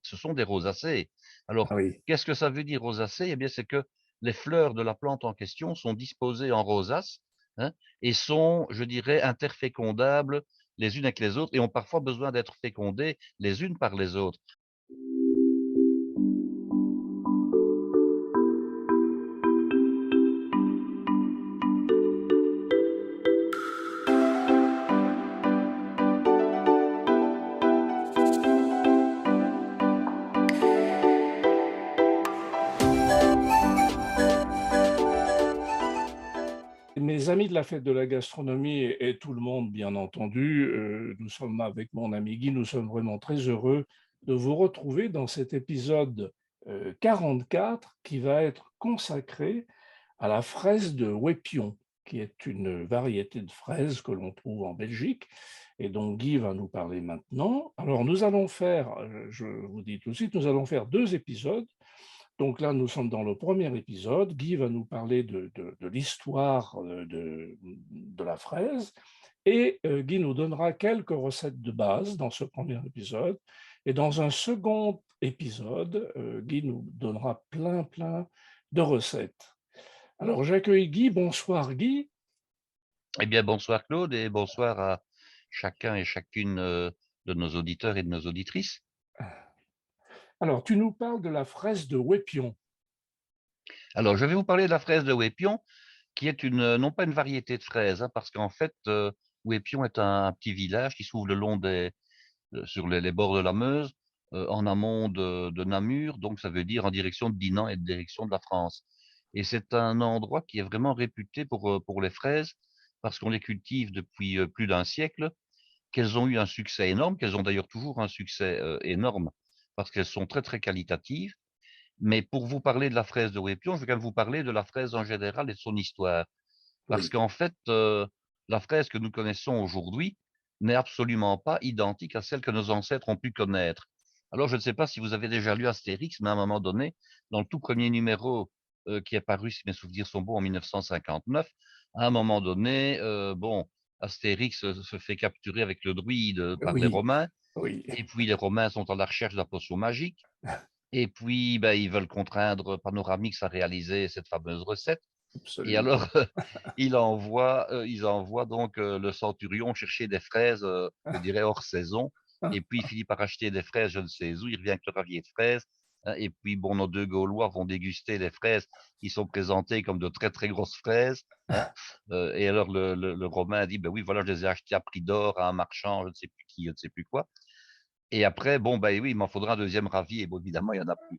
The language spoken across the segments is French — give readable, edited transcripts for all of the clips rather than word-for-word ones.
ce sont des rosacées. Alors, Ah oui. qu'est-ce que ça veut dire rosacée? Eh bien, c'est que les fleurs de la plante en question sont disposées en rosaces, hein, et sont, je dirais, interfécondables les unes avec les autres et ont parfois besoin d'être fécondées les unes par les autres. Mes amis de la fête de la gastronomie et tout le monde, bien entendu, nous sommes avec mon ami Guy, nous sommes vraiment très heureux de vous retrouver dans cet épisode 44 qui va être consacré à la fraise de Wépion, qui est une variété de fraise que l'on trouve en Belgique et dont Guy va nous parler maintenant. Alors nous allons faire, je vous dis tout de suite, nous allons faire 2 épisodes. Donc là, nous sommes dans le premier épisode. Guy va nous parler de l'histoire de la fraise et Guy nous donnera quelques recettes de base dans ce premier épisode. Et dans un second épisode, Guy nous donnera plein de recettes. Alors j'accueille Guy. Bonsoir Guy. Eh bien, bonsoir Claude et bonsoir à chacun et chacune de nos auditeurs et de nos auditrices. Alors tu nous parles de la fraise de Wépion. Alors, je vais vous parler de la fraise de Wépion, qui est non pas une variété de fraises, hein, parce qu'en fait, Wépion est un petit village qui se trouve le long sur les bords de la Meuse, en amont de Namur, donc ça veut dire en direction de Dinan et en direction de la France. Et c'est un endroit qui est vraiment réputé pour les fraises, parce qu'on les cultive depuis plus d'un siècle, qu'elles ont eu un succès énorme, qu'elles ont d'ailleurs toujours un succès énorme, parce qu'elles sont très très qualitatives. Mais pour vous parler de la fraise de Wépion, je vais quand même vous parler de la fraise en général et de son histoire. Parce Oui. qu'en fait, la fraise que nous connaissons aujourd'hui n'est absolument pas identique à celle que nos ancêtres ont pu connaître. Alors, je ne sais pas si vous avez déjà lu Astérix, mais à un moment donné, dans le tout premier numéro qui est paru, si mes souvenirs sont bons, en 1959, à un moment donné, bon, Astérix se fait capturer avec le druide par les Oui, Romains, oui, et puis les Romains sont à la recherche de la potion magique, et puis ben, ils veulent contraindre Panoramix à réaliser cette fameuse recette. Et absolument. alors, ils envoient donc le centurion chercher des fraises, je dirais hors saison. Et puis il finit par acheter des fraises, je ne sais où. Il revient avec le ravier de fraises, hein. Et puis bon, nos deux Gaulois vont déguster les fraises qui sont présentées comme de très très grosses fraises, hein. Et alors le Romain dit, ben oui, voilà, je les ai achetées à prix d'or à un marchand, je ne sais plus qui, je ne sais plus quoi. Et après, bon, ben oui, il m'en faudra un deuxième ravier. Et bon, évidemment, il n'y en a plus.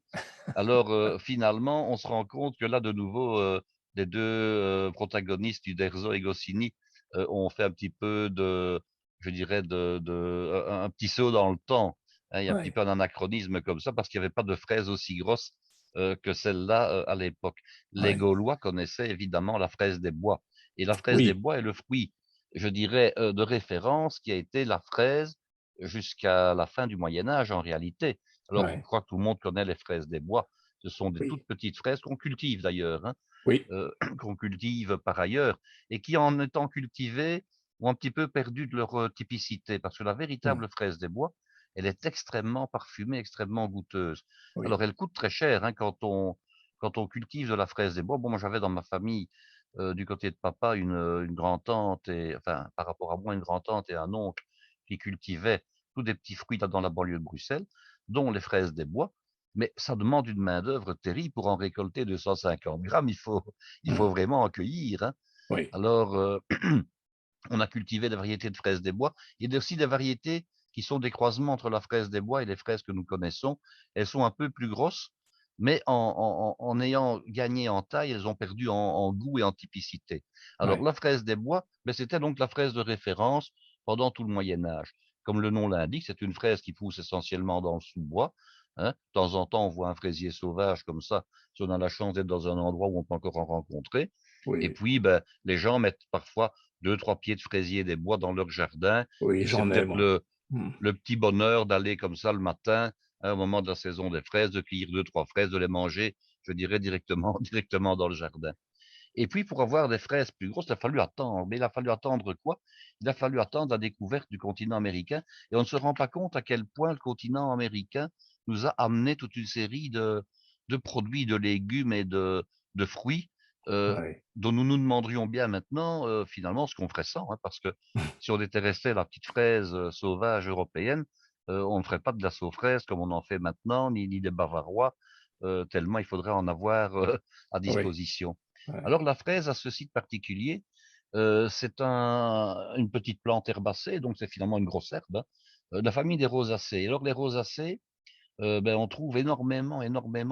Alors, finalement, on se rend compte que là, de nouveau, les 2 protagonistes, Uderzo et Goscinny, ont fait un petit peu je dirais un petit saut dans le temps, hein. Il y a un petit Ouais, peu un anachronisme comme ça, parce qu'il n'y avait pas de fraises aussi grosses, que celle-là, à l'époque. Les ouais. Gaulois connaissaient évidemment la fraise des bois, et la fraise des Oui, bois est le fruit, je dirais, de référence qui a été la fraise jusqu'à la fin du Moyen Âge, en réalité. Alors, je ouais, crois que tout le monde connaît les fraises des bois. Ce sont des oui, toutes petites fraises qu'on cultive d'ailleurs, hein, oui. qu'on cultive par ailleurs, et qui, en étant cultivées, ont un petit peu perdu de leur typicité, parce que la Mmh. véritable fraise des bois, elle est extrêmement parfumée, extrêmement goûteuse. Oui. Alors, elle coûte très cher, hein, quand on cultive de la fraise des bois. Bon, moi, j'avais dans ma famille, du côté de papa, une grand-tante, et enfin, par rapport à moi, une grand-tante et un oncle qui cultivaient tous des petits fruits là dans la banlieue de Bruxelles, dont les fraises des bois. Mais ça demande une main-d'œuvre terrible pour en récolter 250 grammes. Il faut Mmh. vraiment en cueillir, hein. Oui. Alors, on a cultivé des variétés de fraises des bois. Il y a aussi des variétés qui sont des croisements entre la fraise des bois et les fraises que nous connaissons. Elles sont un peu plus grosses, mais en ayant gagné en taille, elles ont perdu en goût et en typicité. Alors, Ouais. la fraise des bois, ben, c'était donc la fraise de référence pendant tout le Moyen Âge. Comme le nom l'indique, c'est une fraise qui pousse essentiellement dans le sous-bois, hein. De temps en temps, on voit un fraisier sauvage comme ça, si on a la chance d'être dans un endroit où on peut encore en rencontrer. Et Oui. puis, ben, les gens mettent parfois deux, trois pieds de fraisier des bois dans leur jardin, Oui, et c'est j'en ai peut-être moi. le Mmh. le petit bonheur d'aller comme ça le matin, hein, au moment de la saison des fraises, de cueillir deux, trois fraises, de les manger, je dirais directement directement dans le jardin. Et puis pour avoir des fraises plus grosses, il a fallu attendre. Mais il a fallu attendre quoi? Il a fallu attendre la découverte du continent américain, et on ne se rend pas compte à quel point le continent américain nous a amené toute une série de produits, de légumes et de fruits, heu, Ouais. dont nous nous demanderions bien maintenant, finalement, ce qu'on ferait sans, hein. Parce que si on était resté la petite fraise, sauvage européenne, on ne ferait pas de glace aux fraises comme on en fait maintenant, ni des bavarois, tellement il faudrait en avoir, à Oui. disposition. Ouais. Alors la fraise a ceci de particulier, c'est une petite plante herbacée, donc c'est finalement une grosse herbe, hein, de la famille des rosacées. Alors les rosacées, ben, on trouve énormément, je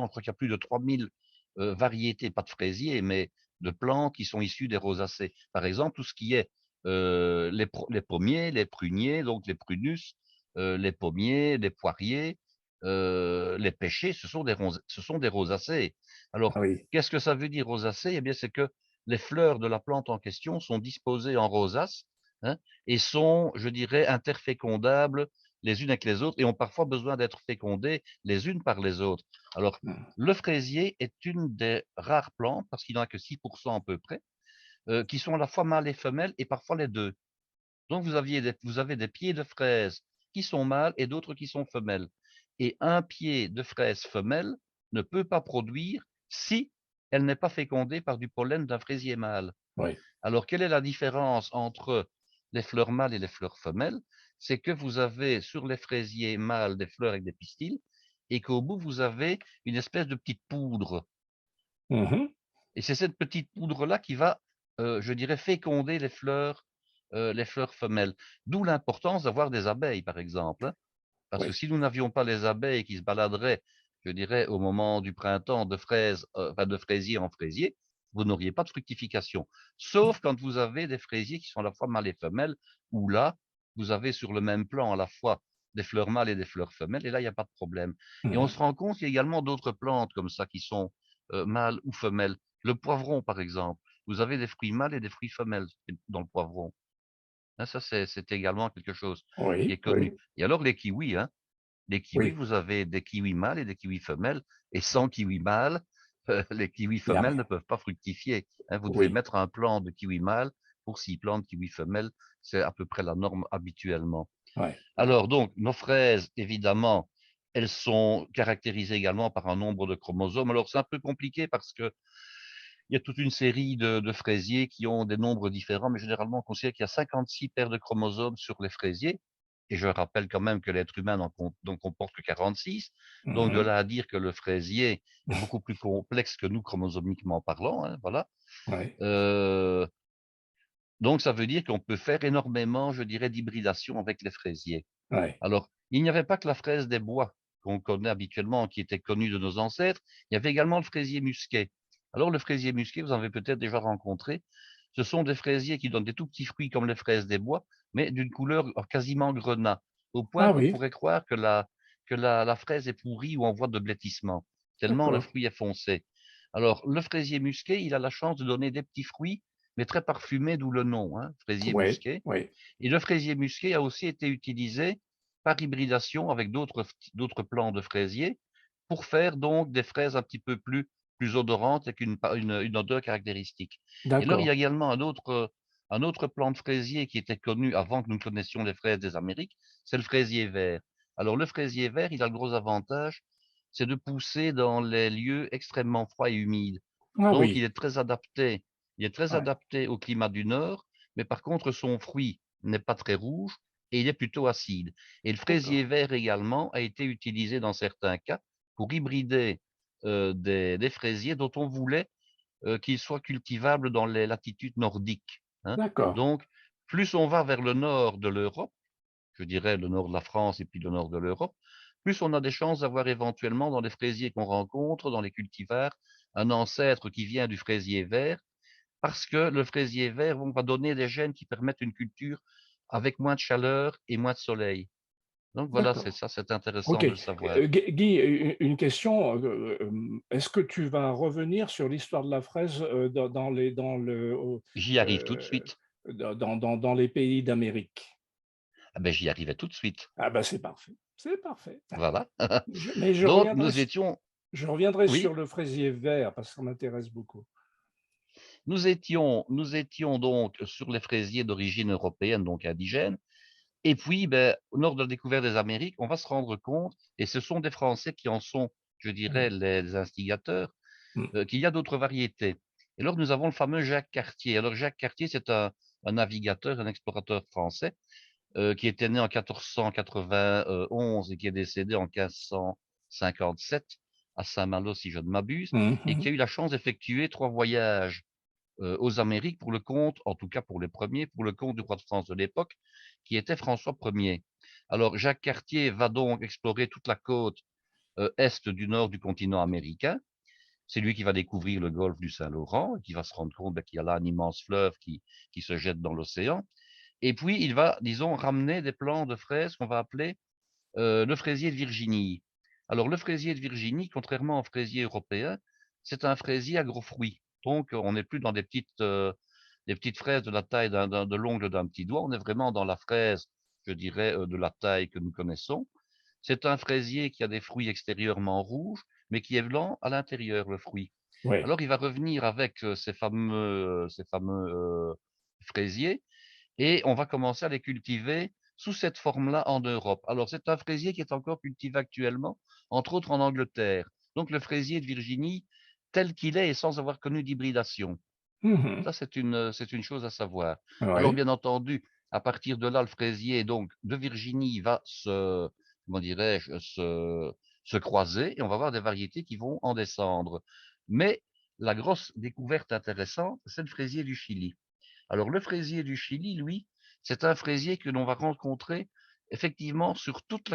crois qu'il y a plus de 3000 variétés, pas de fraisiers, mais de plantes qui sont issues des rosacées. Par exemple, tout ce qui est, les pommiers, les pruniers, donc les prunus, les pommiers, les poiriers, les pêchers, ce sont des rosacées. Alors, Ah oui. qu'est-ce que ça veut dire rosacées? Eh bien, c'est que les fleurs de la plante en question sont disposées en rosaces, hein, et sont, je dirais, interfécondables les unes avec les autres et ont parfois besoin d'être fécondées les unes par les autres. Alors, Mmh. le fraisier est une des rares plantes, parce qu'il n'en a que 6 à peu près, qui sont à la fois mâles et femelles et parfois les 2. Donc vous avez des pieds de fraises qui sont mâles et d'autres qui sont femelles. Et un pied de fraise femelle ne peut pas produire si elle n'est pas fécondée par du pollen d'un fraisier mâle. Oui. Alors, quelle est la différence entre les fleurs mâles et les fleurs femelles? C'est que vous avez sur les fraisiers mâles des fleurs avec des pistils et qu'au bout, vous avez une espèce de petite poudre. Mmh. Et c'est cette petite poudre-là qui va, je dirais, féconder les fleurs femelles. D'où l'importance d'avoir des abeilles, par exemple, hein. Parce que Oui. si nous n'avions pas les abeilles qui se baladeraient, je dirais, au moment du printemps de fraises, enfin de fraisier en fraisier, vous n'auriez pas de fructification. Sauf quand vous avez des fraisiers qui sont à la fois mâles et femelles, où là, vous avez sur le même plan à la fois des fleurs mâles et des fleurs femelles, et là, il n'y a pas de problème. Et on Mmh. se rend compte qu'il y a également d'autres plantes comme ça qui sont mâles ou femelles. Le poivron, par exemple. Vous avez des fruits mâles et des fruits femelles dans le poivron. Hein, ça, c'est également quelque chose qui est Oui, connu. oui, Et alors les kiwis, hein, les kiwis, oui. vous avez des kiwis mâles et des kiwis femelles, et sans kiwis mâles, les kiwis Il y a femelles ne peuvent pas fructifier, hein. Vous devez oui, mettre un plant de kiwis mâles pour 6 plants de kiwis femelles, c'est à peu près la norme habituellement. ouais, ouais. Alors donc, nos fraises, évidemment, elles sont caractérisées également par un nombre de chromosomes. Alors c'est un peu compliqué parce que il y a toute une série de fraisiers qui ont des nombres différents, mais généralement, on considère qu'il y a 56 paires de chromosomes sur les fraisiers. Et je rappelle quand même que l'être humain n'en comporte que 46. Donc, de Mmh. là à dire que le fraisier est beaucoup plus complexe que nous, chromosomiquement parlant, hein, voilà. Ouais, Euh, donc, ça veut dire qu'on peut faire énormément, je dirais, d'hybridation avec les fraisiers. ouais. Alors, il n'y avait pas que la fraise des bois qu'on connaît habituellement, qui était connue de nos ancêtres, il y avait également le fraisier musqué. Alors, le fraisier musqué, vous en avez peut-être déjà rencontré. Ce sont des fraisiers qui donnent des tout petits fruits comme les fraises des bois, mais d'une couleur quasiment grenat, au point Ah qu'on oui, pourrait croire que la fraise est pourrie ou en voie de blétissement, tellement le d'accord. fruit est foncé. Alors, le fraisier musqué, il a la chance de donner des petits fruits, mais très parfumés, d'où le nom, hein, fraisier Ouais, musqué. ouais, Et le fraisier musqué a aussi été utilisé par hybridation avec d'autres plants de fraisier pour faire donc des fraises un petit peu plus odorantes avec une odeur caractéristique. Et alors, il y a d'accord. également un autre plant de fraisier qui était connu avant que nous connaissions les fraises des Amériques, c'est le fraisier vert. Alors, le fraisier vert, il a le gros avantage, c'est de pousser dans les lieux extrêmement froids et humides. Ah Donc, oui, il est très ouais, adapté au climat du Nord, mais par contre, son fruit n'est pas très rouge et il est plutôt acide. Et le fraisier d'accord, vert également a été utilisé dans certains cas pour hybrider des fraisiers dont on voulait qu'ils soient cultivables dans les latitudes nordiques, hein. d'accord. Donc, plus on va vers le nord de l'Europe, je dirais le nord de la France et puis le nord de l'Europe, plus on a des chances d'avoir éventuellement dans les fraisiers qu'on rencontre, dans les cultivars, un ancêtre qui vient du fraisier vert, parce que le fraisier vert va donner des gènes qui permettent une culture avec moins de chaleur et moins de soleil. Donc voilà, c'est D'accord. ça, c'est intéressant OK. de le savoir. Guy, une question, est-ce que tu vas revenir sur l'histoire de la fraise, dans les dans le au J'y arrive tout de suite. dans les pays d'Amérique? Ah ben, j'y arrivais tout de suite. Ah bah, c'est parfait, c'est parfait. Voilà. Mais Donc nous étions je reviendrai sur oui, le fraisier vert parce que ça m'intéresse beaucoup. nous étions donc sur les fraisiers d'origine européenne, donc indigènes, Et puis, beh, lors de la découverte des Amériques, on va se rendre compte, et ce sont des Français qui en sont, je dirais, Mmh. les instigateurs, Mmh. qu'il y a d'autres variétés. Et alors nous avons le fameux Jacques Cartier. Alors Jacques Cartier, c'est un navigateur, un explorateur français, qui était né en 1491 et qui est décédé en 1557 à Saint-Malo, si je ne m'abuse, Mmh et mh. qui a eu la chance d'effectuer 3 voyages, aux Amériques pour le compte, en tout cas pour les premiers, pour le compte du roi de France de l'époque, qui était François Ier. Alors Jacques Cartier va donc explorer toute la côte, est du nord du continent américain. C'est lui qui va découvrir le golfe du Saint-Laurent et qui va se rendre compte, qu'il y a là un immense fleuve qui se jette dans l'océan. Et puis il va, disons, ramener des plants de fraises qu'on va appeler, le fraisier de Virginie. Alors le fraisier de Virginie, contrairement aux fraisiers européens, c'est un fraisier à gros fruits. Donc on n'est plus dans des petites fraises de la taille de l'ongle d'un petit doigt, on est vraiment dans la fraise, je dirais, de la taille que nous connaissons. C'est un fraisier qui a des fruits extérieurement rouges, mais qui est blanc à l'intérieur, le fruit. Ouais, Alors il va revenir avec, ces fameux, fraisiers, et on va commencer à les cultiver sous cette forme-là en Europe. Alors c'est un fraisier qui est encore cultivé actuellement, entre autres en Angleterre. Donc le fraisier de Virginie tel qu'il est et sans avoir connu d'hybridation. mmh mh. Ça, c'est une chose à savoir. Alors Ouais. bien entendu, à partir de là, le fraisier donc de Virginie va se, comment dirais-je, se croiser et on va avoir des variétés qui vont en descendre. Mais la grosse découverte intéressante, c'est le fraisier du Chili. Alors le fraisier du Chili, lui, c'est un fraisier que l'on va rencontrer effectivement sur toute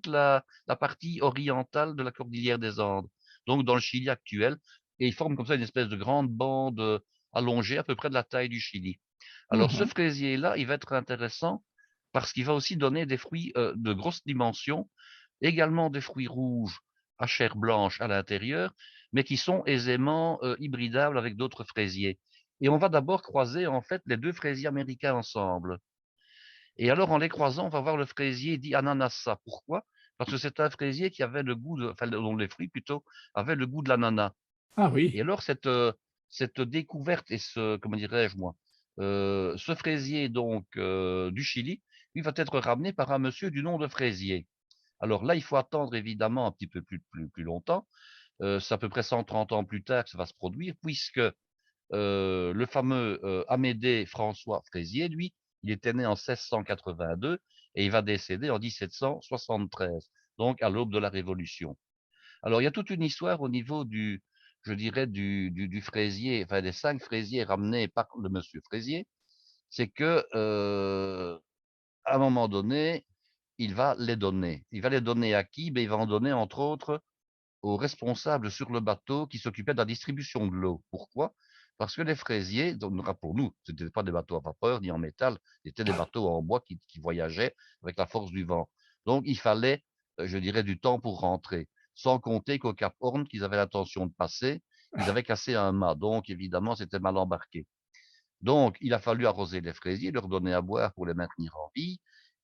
la partie orientale de la cordillère des Andes, donc dans le Chili actuel, et il forme comme ça une espèce de grande bande, allongée à peu près de la taille du Chili. Mmh Alors ce mh. fraisier-là, il va être intéressant parce qu'il va aussi donner des fruits, de grosses dimensions, également des fruits rouges à chair blanche à l'intérieur, mais qui sont aisément, hybridables avec d'autres fraisiers. Et on va d'abord croiser, en fait, les 2 fraisiers américains ensemble. Et alors, en les croisant, on va voir le fraisier dit ananassa. Pourquoi? Parce que c'est un fraisier qui avait le goût de, enfin, dont les fruits plutôt, avaient le goût de l'ananas. Ah Et oui. alors cette découverte et ce, comment dirais-je moi, ce fraisier donc, du Chili, lui va être ramené par un monsieur du nom de Fraisier. Alors là, il faut attendre évidemment un petit peu plus longtemps, c'est à peu près 130 ans plus tard que ça va se produire puisque, le fameux, Amédée François Fraisier, lui, il était né en 1682 et il va décéder en 1773, donc à l'aube de la Révolution. Alors il y a toute une histoire au niveau du, je dirais du fraisier, enfin des 5 fraisiers ramenés par le monsieur Fraisier. C'est que, à un moment donné, il va les donner. Il va les donner à qui? Beh, il va en donner entre autres aux responsables sur le bateau qui s'occupaient de la distribution de l'eau. Pourquoi? Parce que les fraisiers, donc rappelons-nous, ce n'étaient pas des bateaux à vapeur ni en métal, c'était des bateaux en bois qui voyageaient avec la force du vent. Donc il fallait, je dirais, du temps pour rentrer. Sans compter qu'au Cap Horn, qu'ils avaient l'intention de passer, ils avaient cassé un mât, donc évidemment, c'était mal embarqué. Donc il a fallu arroser les fraisiers, leur donner à boire pour les maintenir en vie.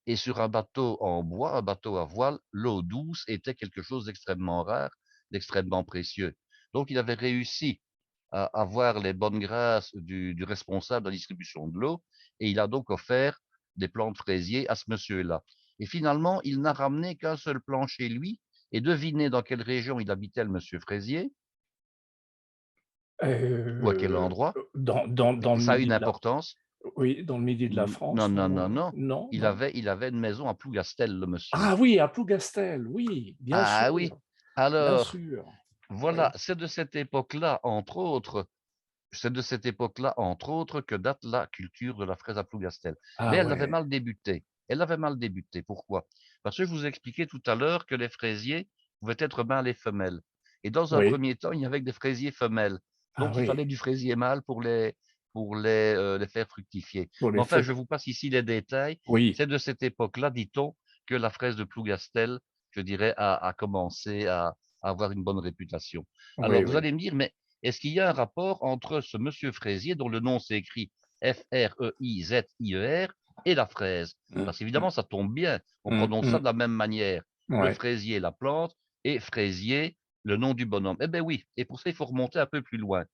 Et sur un bateau en bois, un bateau à voile, l'eau douce était quelque chose d'extrêmement rare, d'extrêmement précieux. Donc il avait réussi à avoir les bonnes grâces du responsable de la distribution de l'eau, et il a donc offert des plants de fraisiers à ce monsieur-là. Et finalement, il n'a ramené qu'un seul plant chez lui, et devinez dans quelle région il habitait, le monsieur Fraisier, ou à quel endroit. Dans le Ça a midi une de la importance. oui, dans le midi de la Non, France non, ou, non, non. non, non? Il avait une maison à Plougastel, le monsieur. Ah oui, à Plougastel, oui, Ah oui. bien Alors, sûr. voilà, Oui. c'est de cette époque-là, entre autres, que date la culture de la fraise à Plougastel. Mais Ah elle avait ouais, mal débuté. Elle avait mal débuté. Pourquoi? Parce que je vous ai expliqué tout à l'heure que les fraisiers pouvaient être mâles et femelles. Et dans un oui. premier temps, il n'y avait que des fraisiers femelles. Ah Donc il oui, fallait du fraisier mâle pour les faire fructifier. pour Mais les enfin, faits je vous passe ici les détails. oui, C'est de cette époque-là, dit-on, que la fraise de Plougastel, je dirais, a commencé à avoir une bonne réputation. oui, Alors vous oui. allez me dire, mais est-ce qu'il y a un rapport entre ce monsieur Fraisier, dont le nom s'écrit F-R-E-I-Z-I-E-R, et la fraise? Mmh, Parce mmh, qu'évidemment, ça tombe bien. On mmh, prononce ça mmh. de la même manière. Le Ouais. fraisier, la plante, et fraisier, le nom du bonhomme. Eh bien oui, et pour ça, il faut remonter un peu plus loin.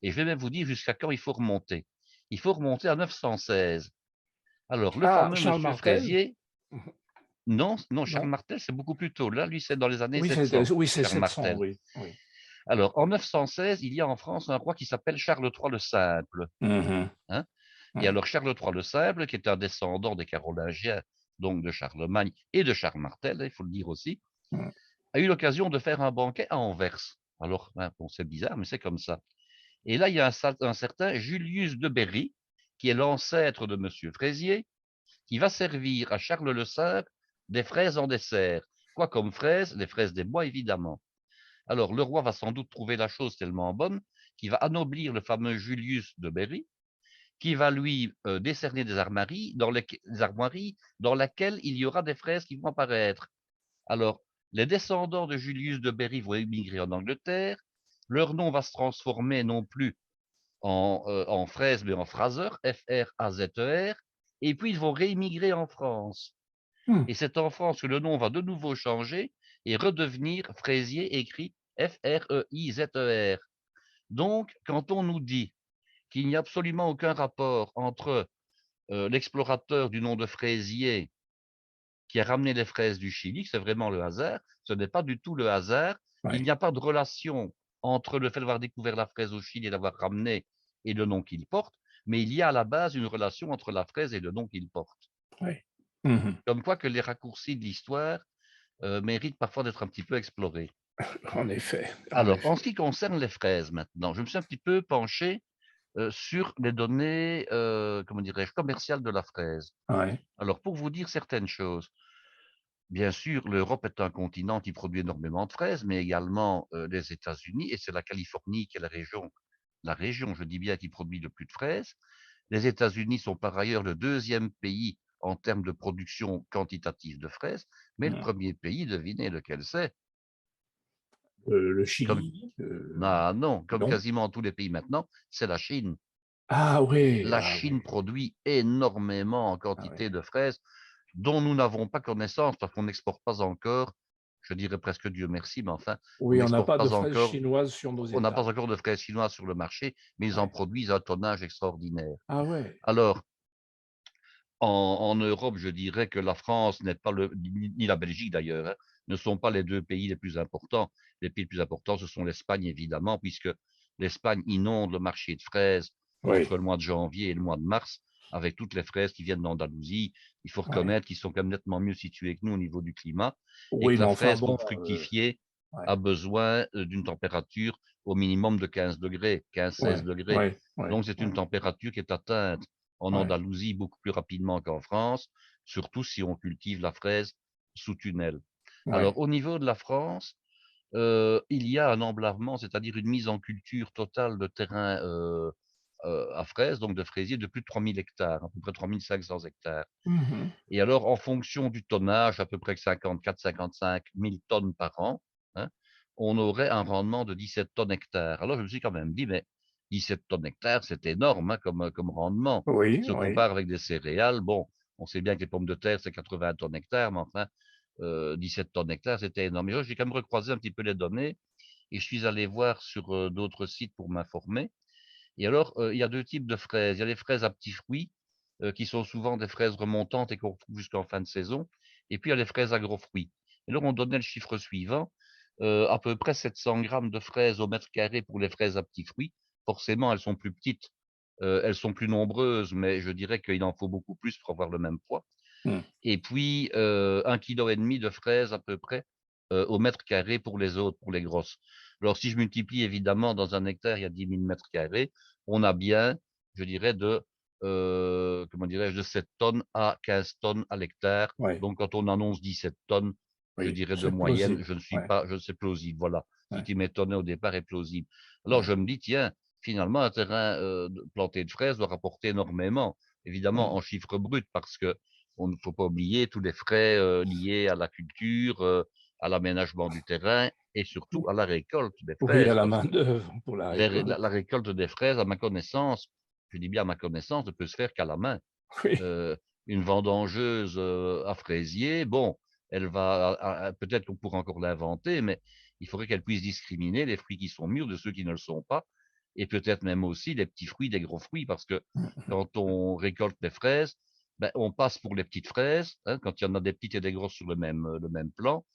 Et je vais même vous dire jusqu'à quand il faut remonter. Il faut remonter à 916. Alors, le Ah, fameux Charles monsieur Martel? fraisier, Mhm. non, non, Charles Non? Martel, c'est beaucoup plus tôt. Là, lui, c'est dans les années Oui, 700, oui, c'est Charles 700, Martel. oui. Oui. Alors, en 916, il y a en France un roi qui s'appelle Charles III le Simple. Mhm. Hein. Et Ouais. alors, Charles III le Simple, qui est un descendant des Carolingiens, donc de Charlemagne et de Charles Martel, il faut le dire aussi, Mhm. a eu l'occasion de faire un banquet à Anvers. Alors, hein, bon, c'est bizarre, mais c'est comme ça. Et là, il y a un certain Julius de Berry, qui est l'ancêtre de Monsieur Fraisier, qui va servir à Charles le Simple des fraises en dessert. Quoi comme fraises? Les fraises des bois, évidemment. Alors, le roi va sans doute trouver la chose tellement bonne qu'il va anoblir le fameux Julius de Berry, qui va lui décerner des armoiries dans lesquelles il y aura des fraises qui vont apparaître. Alors, les descendants de Julius de Berry vont émigrer en Angleterre. Leur nom va se transformer non plus en Fraise, mais en Fraser, F-R-A-Z-E-R. Et puis, ils vont réémigrer en France. Mhm. Et c'est en France que le nom va de nouveau changer et redevenir Fraisier, écrit F-R-E-I-Z-E-R. Donc, quand on nous dit qu'il n'y a absolument aucun rapport entre l'explorateur du nom de Fraisier qui a ramené les fraises du Chili, que c'est vraiment le hasard, ce n'est pas du tout le hasard. Il Ouais. n'y a pas de relation entre le fait d'avoir découvert la fraise au Chili et d'avoir ramené et le nom qu'il porte, mais il y a à la base une relation entre la fraise et le nom qu'il porte. Ouais. Mhm. Comme quoi que les raccourcis de l'histoire méritent parfois d'être un petit peu explorés. En effet, en Alors, en ce effet. qui concerne les fraises maintenant, je me suis un petit peu penché sur les données, comment dirais-je, commerciales de la fraise. Ouais. Alors, pour vous dire certaines choses, bien sûr, l'Europe est un continent qui produit énormément de fraises, mais également les États-Unis, et c'est la Californie qui est la région, je dis bien, qui produit le plus de fraises. Les États-Unis sont par ailleurs le deuxième pays en termes de production quantitative de fraises, mais le Mhm. premier pays, devinez lequel c'est. Le Comme, Chili? ah non, comme Non? quasiment tous les pays maintenant, c'est la Chine. Ah oui, La ah oui, Chine produit énormément en ah oui. quantité de fraises dont nous n'avons pas connaissance parce qu'on n'exporte pas encore, je dirais presque Dieu merci, mais enfin, on Oui, on n'a n'exporte pas de pas fraises encore, chinoises sur nos on n'a pas étals. encore de fraises chinoises sur le marché, mais ils en Ouais. produisent un tonnage extraordinaire. Ah ouais. Alors, en Europe, je dirais que la France n'est pas ni la Belgique d'ailleurs, hein, ne sont pas les deux pays les plus importants. Les pays les plus importants, ce sont l'Espagne, évidemment, puisque l'Espagne inonde le marché de fraises Oui, entre le mois de janvier et le mois de mars, avec toutes les fraises qui viennent d'Andalousie. Il faut ouais. reconnaître qu'ils sont quand même nettement mieux situés que nous au niveau du climat, et Oui, que mais la enfin fraise, bon, pour fructifier, ouais, a besoin d'une température au minimum de 15 degrés, 15-16 ouais, degrés. ouais, ouais, Donc, c'est une ouais, température qui est atteinte en ouais, Andalousie beaucoup plus rapidement qu'en France, surtout si on cultive la fraise sous tunnel. Alors, ouais. au niveau de la France, il y a un emblavement, c'est-à-dire une mise en culture totale de terrain à fraises, donc de fraisiers, de plus de 3000 hectares, à peu près 3500 hectares. Mhm. Et alors, en fonction du tonnage, à peu près 54-55 000 tonnes par an, hein, on aurait un rendement de 17 tonnes hectares. Alors, je me suis quand même dit, mais 17 tonnes hectares, c'est énorme hein, comme rendement. Oui, Si on oui, compare avec des céréales, bon, on sait bien que les pommes de terre, c'est 80 tonnes hectares, mais enfin, 17 tonnes hectares, c'était énorme. Et j'ai quand même recroisé un petit peu les données et je suis allé voir sur d'autres sites pour m'informer. Et alors, il y a deux types de fraises. Il y a les fraises à petits fruits, qui sont souvent des fraises remontantes et qu'on retrouve jusqu'en fin de saison. Et puis, il y a les fraises à gros fruits. Et là, on donnait le chiffre suivant, à peu près 700 grammes de fraises au mètre carré pour les fraises à petits fruits. Forcément, elles sont plus petites, elles sont plus nombreuses, mais je dirais qu'il en faut beaucoup plus pour avoir le même poids. mm, Et puis, 1,5 kg de fraises à peu près au mètre carré pour les autres, pour les grosses. Alors, si je multiplie évidemment dans un hectare, il y a 10 000 mètres carrés, on a bien, je dirais, comment dirais-je, de 7 tonnes à 15 tonnes à l'hectare. ouais, Donc, quand on annonce 17 tonnes, je oui, dirais de c'est moyenne, plausible. Ouais, je sais plausible, voilà. Ce ouais, qui m'étonnait au départ est plausible. Alors, ouais, je me dis, tiens, finalement, un terrain planté de fraises doit rapporter énormément, évidemment mm, en chiffres bruts, parce que on ne faut pas oublier tous les frais liés à la culture, à l'aménagement du terrain et surtout à la récolte des oui, à fraises, la parce que main-d'œuvre pour la récolte. la récolte des fraises, à ma connaissance, je dis bien à ma connaissance, ne peut se faire qu'à la main. Oui, Euh, une vendangeuse à fraisier, bon, elle va, peut-être qu'on pourra encore l'inventer, mais il faudrait qu'elle puisse discriminer les fruits qui sont mûrs de ceux qui ne le sont pas, et peut-être même aussi les petits fruits des gros fruits, parce que mm, quand on récolte les fraises, ben, on passe pour les petites fraises, hein, quand il y en a des petites et des grosses sur le même plan,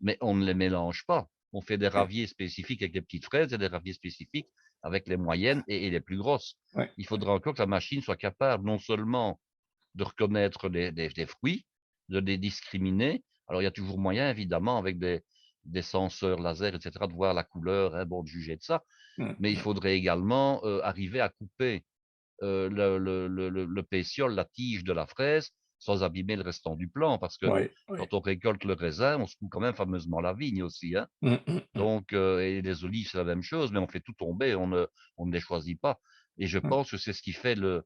mais on ne les mélange pas. On fait des Ouais, raviers spécifiques avec les petites fraises et des raviers spécifiques avec les moyennes et les plus grosses. ouais, Il faudra encore que la machine soit capable non seulement de reconnaître des fruits, de les discriminer. Alors, il y a toujours moyen, évidemment, avec des senseurs laser, etc., de voir la couleur, hein, bon, de juger de ça. Mais il faudrait également arriver à couper le pétiole, la tige de la fraise, sans abîmer le restant du plant, parce que ouais, ouais. quand on récolte le raisin, on secoue quand même fameusement la vigne aussi, hein. Mmh. Donc, et les olives, c'est la même chose, mais on fait tout tomber, on ne les choisit pas. Et je Mmh. pense que c'est ce qui fait le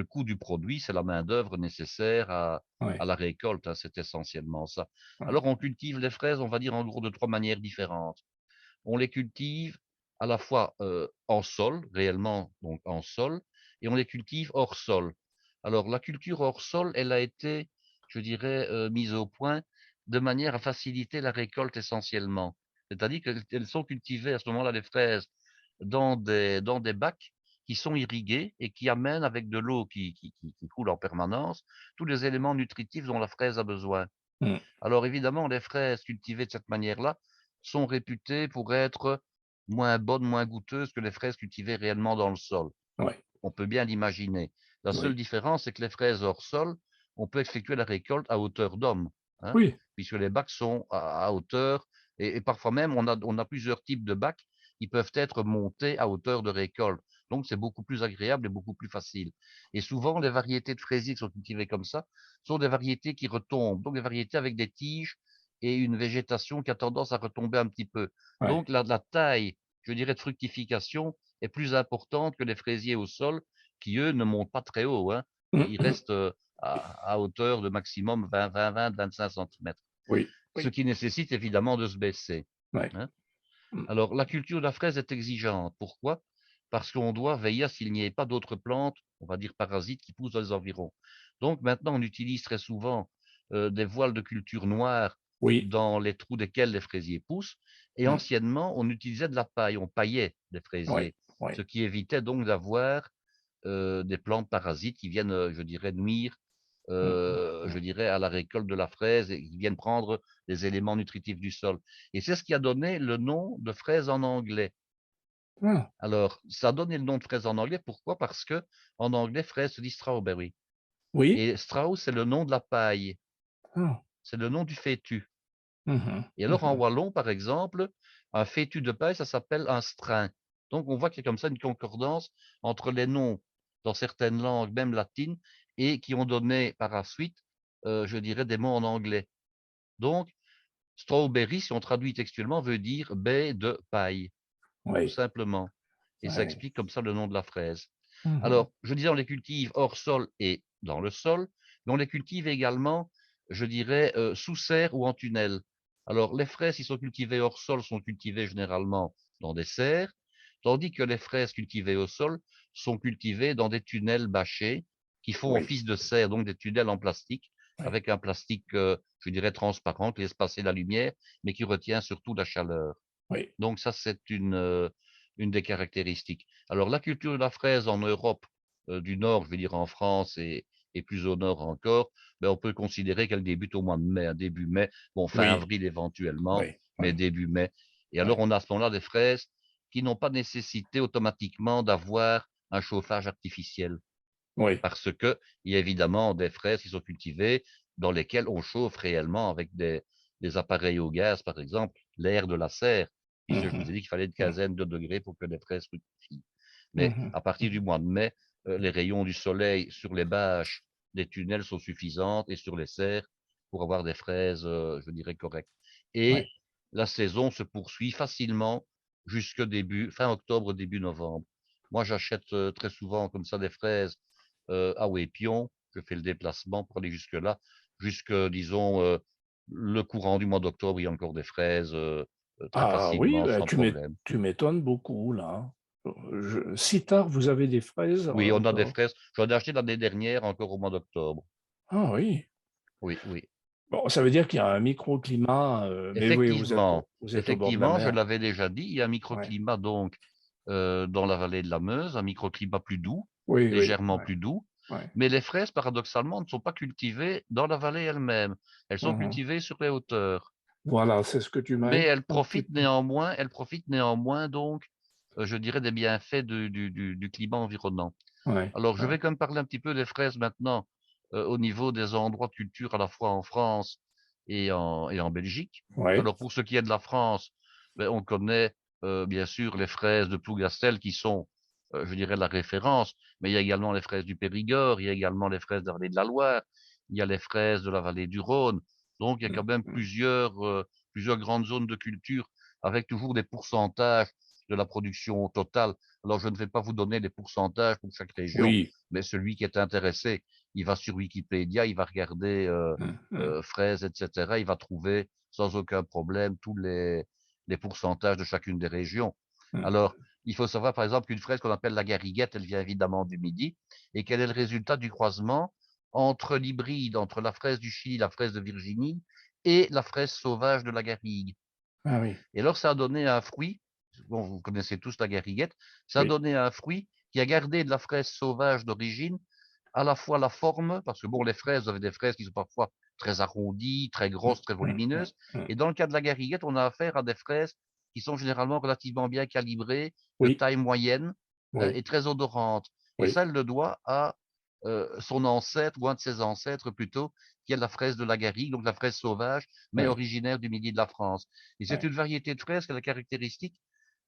coût du produit, c'est la main-d'œuvre nécessaire à Ouais, la récolte, hein, c'est essentiellement ça. ouais, Alors, on cultive les fraises, on va dire en gros de trois manières différentes. On les cultive à la fois en sol, réellement, donc en sol, et on les cultive hors sol. Alors, la culture hors sol, elle a été, je dirais, mise au point de manière à faciliter la récolte essentiellement. C'est-à-dire qu'elles sont cultivées à ce moment-là, les fraises, dans des bacs qui sont irrigués et qui amènent avec de l'eau qui coule en permanence tous les éléments nutritifs dont la fraise a besoin. mmh, Alors évidemment, les fraises cultivées de cette manière-là sont réputées pour être moins bonnes, moins goûteuses que les fraises cultivées réellement dans le sol. ouais, On peut bien l'imaginer. La seule oui, différence, c'est que les fraises hors sol, on peut effectuer la récolte à hauteur d'homme, hein, oui, puisque les bacs sont à hauteur, et parfois même on a plusieurs types de bacs qui peuvent être montés à hauteur de récolte. Donc c'est beaucoup plus agréable et beaucoup plus facile. Et souvent, les variétés de fraisiers qui sont cultivées comme ça sont des variétés qui retombent, donc des variétés avec des tiges et une végétation qui a tendance à retomber un petit peu. ouais. Donc la taille, je dirais, de fructification est plus importante que les fraisiers au sol qui, eux, ne montent pas très haut, hein. Ils Mmh. restent à hauteur de maximum 25 centimètres, Oui, ce oui, qui nécessite évidemment de se baisser, ouais. hein. Mmh. Alors, la culture de la fraise est exigeante. Pourquoi? Parce qu'on doit veiller à ce qu'il n'y ait pas d'autres plantes, on va dire parasites, qui poussent dans les environs. Donc maintenant, on utilise très souvent des voiles de culture noire Oui, dans les trous desquels les fraisiers poussent. Et mmh, anciennement, on utilisait de la paille, on paillait les ouais, fraisiers, ce ouais. qui évitait donc d'avoir des plantes parasites qui viennent, je dirais, nuire, Mmh, je mmh. dirais, à la récolte de la fraise et qui viennent prendre les éléments nutritifs du sol. Et c'est ce qui a donné le nom de fraise en anglais. Ah, Alors, ça a donné le nom de fraise en anglais, pourquoi? Parce que en anglais, fraise se dit strawberry. oui, Et strauss, c'est le nom de la paille, ah. c'est le nom du fétu. Mmh. Et alors, en Mmh. wallon, par exemple, un fétu de paille, ça s'appelle un strain. Donc, on voit qu'il y a comme ça une concordance entre les noms dans certaines langues, même latines, et qui ont donné par la suite, je dirais, des mots en anglais. Donc, strawberry, si on traduit textuellement, veut dire baie de paille, tout Oui, simplement. Et ça ouais. explique comme ça le nom de la fraise. Mmh. Alors, je disais, on les cultive hors sol et dans le sol, mais on les cultive également, je dirais, sous serre ou en tunnel. Alors, les fraises qui sont cultivées hors sol sont cultivées généralement dans des serres, tandis que les fraises cultivées au sol sont cultivées dans des tunnels bâchés qui font Oui, office de serre, donc des tunnels en plastique, oui, avec un plastique, je dirais, transparent qui laisse passer la lumière, mais qui retient surtout la chaleur. oui, Donc ça, c'est une des caractéristiques. Alors la culture de la fraise en Europe, du Nord, je veux dire en France et plus au nord encore, ben, on peut considérer qu'elle débute au mois de mai, hein, début mai, bon fin oui, avril éventuellement, oui, mais oui, début mai. Et alors oui, on a à ce moment-là des fraises qui n'ont pas nécessité automatiquement d'avoir un chauffage artificiel. oui. Parce que il y a évidemment des fraises qui sont cultivées dans lesquelles on chauffe réellement avec des appareils au gaz, par exemple, l'air de la serre, puisque je vous Mmh. ai dit qu'il fallait une Mmh. quinzaine de degrés pour que les fraises fructifient. Mais Mmh. à partir du Mmh. mois de mai, les rayons du soleil sur les bâches des tunnels sont suffisants et sur les serres pour avoir des fraises, je dirais correctes. Ouais, Et la saison se poursuit facilement jusque fin octobre, début novembre. Moi, j'achète très souvent comme ça des fraises à Ouépion. Je fais le déplacement pour aller jusque-là, jusque, disons, le courant du mois d'octobre, il y a encore des fraises très ah oui, facilement, bah, sans problème. tu m'étonnes beaucoup là, hein. Si tard vous avez des fraises Oui, on a des encore? fraises. J'en ai acheté l'année dernière, encore au mois d'octobre. Ah oui. Oui, oui. Bon, ça veut dire qu'il y a un microclimat, mais oui, Effectivement, vous êtes au bord de la effectivement, je mer. l'avais déjà dit, il y a un Ouais. microclimat donc dans la vallée de la Meuse, un microclimat plus doux, Oui, oui, légèrement ouais, plus doux. ouais. Mais les fraises, paradoxalement, ne sont pas cultivées dans la vallée elle-même. Elles sont Mmh. cultivées sur les hauteurs. Voilà, c'est ce que tu m'as Mais expliqué un petit peu. elles profitent néanmoins donc, je dirais, des bienfaits du climat environnant. Ouais, Alors, je ouais, vais quand même parler un petit peu des fraises maintenant, au niveau des endroits de culture à la fois en France et en Belgique. ouais. Alors, pour ce qui est de la France, beh, on connaît, bien sûr les fraises de Plougastel qui sont, je dirais la référence, mais il y a également les fraises du Périgord, il y a également les fraises de la vallée de la Loire, il y a les fraises de la vallée du Rhône. Donc il y a quand Mmh, même mmh. plusieurs grandes zones de culture avec toujours des pourcentages de la production totale. Alors je ne vais pas vous donner les pourcentages pour chaque région, Oui. mais celui qui est intéressé, il va sur Wikipédia, il va regarder, Mmh, mmh, fraises et cetera. Il va trouver sans aucun problème tous les pourcentages de chacune des régions. mmh. Alors, il faut savoir par exemple qu'une fraise qu'on appelle la gariguette, elle vient évidemment du Midi et quel est le résultat du croisement entre l'hybride, entre la fraise du Chili, la fraise de Virginie et la fraise sauvage de la garrigue. Ah oui, Et alors, ça a donné un fruit, bon, vous connaissez tous la gariguette, ça a oui. donné un fruit qui a gardé de la fraise sauvage d'origine à la fois la forme, parce que bon, les fraises, vous avez des fraises qui sont parfois très arrondies, très Mmh, grosses, très mmh, mmh, volumineuses. mmh. Et dans le cas de la gariguette, on a affaire à des fraises qui sont généralement relativement bien calibrées, de Oui, taille moyenne oui, et très odorantes. Et oui, ça, elle le doit à son ancêtre, ou un de ses ancêtres plutôt, qui est la fraise de la garrigue, donc la fraise sauvage, mais oui, originaire du midi de la France. Et c'est oui, une variété de fraise qui a la caractéristique,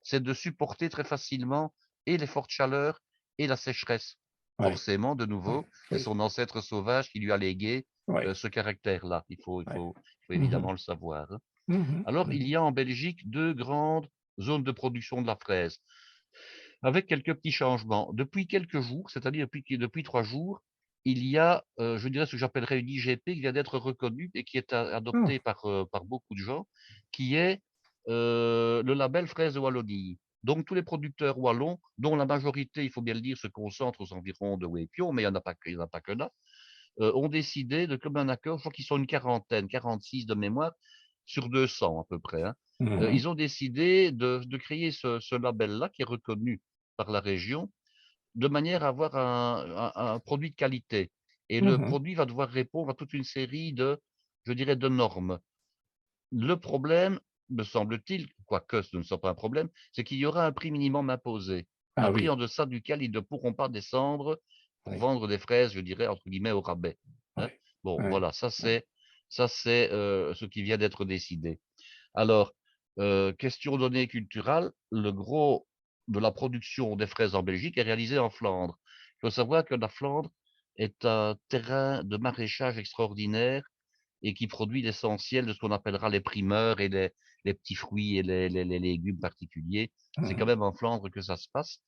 c'est de supporter très facilement et les fortes chaleurs et la sécheresse. oui, Forcément, de oui, nouveau, c'est oui, son ancêtre sauvage qui lui a légué oui, ce caractère-là. oui. Il faut Mmh. évidemment le savoir, hein. Mmh. Alors, il Mmh. y a en Belgique deux grandes zones de production de la fraise, avec quelques petits changements. Depuis quelques jours, c'est-à-dire depuis 3 jours, il y a, je dirais, ce que j'appellerais une IGP qui vient d'être reconnue et qui est adoptée Ah, par beaucoup de gens, qui est le label fraise de Wallonie. Donc tous les producteurs wallons, dont la majorité, il faut bien le dire, se concentre aux environs de Wépion, mais il y en a pas que là, ont décidé de commun accord, je crois qu'ils sont une quarantaine, 46 de mémoire, sur 200 à peu près, hein. mmh. Ils ont décidé de créer ce label-là qui est reconnu par la région, de manière à avoir un produit de qualité. Et le Mmh. produit va devoir répondre à toute une série de, je dirais, de normes. Le problème, me semble-t-il, quoique ce ne soit pas un problème, c'est qu'il y aura un prix minimum imposé, un Ah prix oui, en deçà duquel ils ne pourront pas descendre pour oui, vendre des fraises, je dirais, entre guillemets, «au rabais», oui, hein. Bon, oui, voilà, oui. ça c'est, ce qui vient d'être décidé. Alors, question donnée culturelle, le gros de la production des fraises en Belgique est réalisé en Flandre. Il faut savoir que la Flandre est un terrain de maraîchage extraordinaire et qui produit l'essentiel de ce qu'on appellera les primeurs et les petits fruits et les légumes particuliers. C'est quand Mmh. même en Flandre que ça se passe.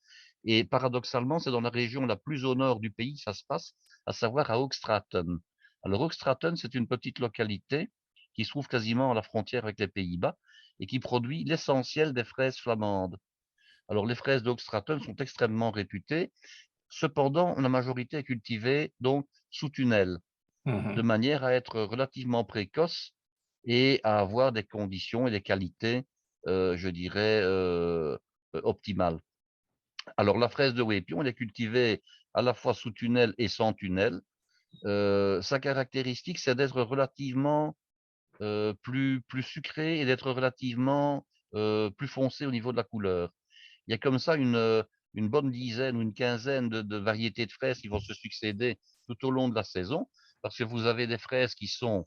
Et paradoxalement, c'est dans la région la plus au nord du pays que ça se passe, à savoir à Hoogstraten. Alors Hoogstraten, c'est une petite localité qui se trouve quasiment à la frontière avec les Pays-Bas et qui produit l'essentiel des fraises flamandes. Alors les fraises d'Hoogstraten sont extrêmement réputées. Cependant, la majorité est cultivée donc sous tunnel, de Mmh. manière à être relativement précoce et à avoir des conditions et des qualités, je dirais, optimales. Alors la fraise de Wépion, elle est cultivée à la fois sous tunnel et sans tunnel. Sa caractéristique, c'est d'être relativement, plus sucrée et d'être relativement, plus foncée au niveau de la couleur. Il y a comme ça une bonne dizaine ou une quinzaine de variétés de fraises qui vont se succéder tout au long de la saison, parce que vous avez des fraises qui sont,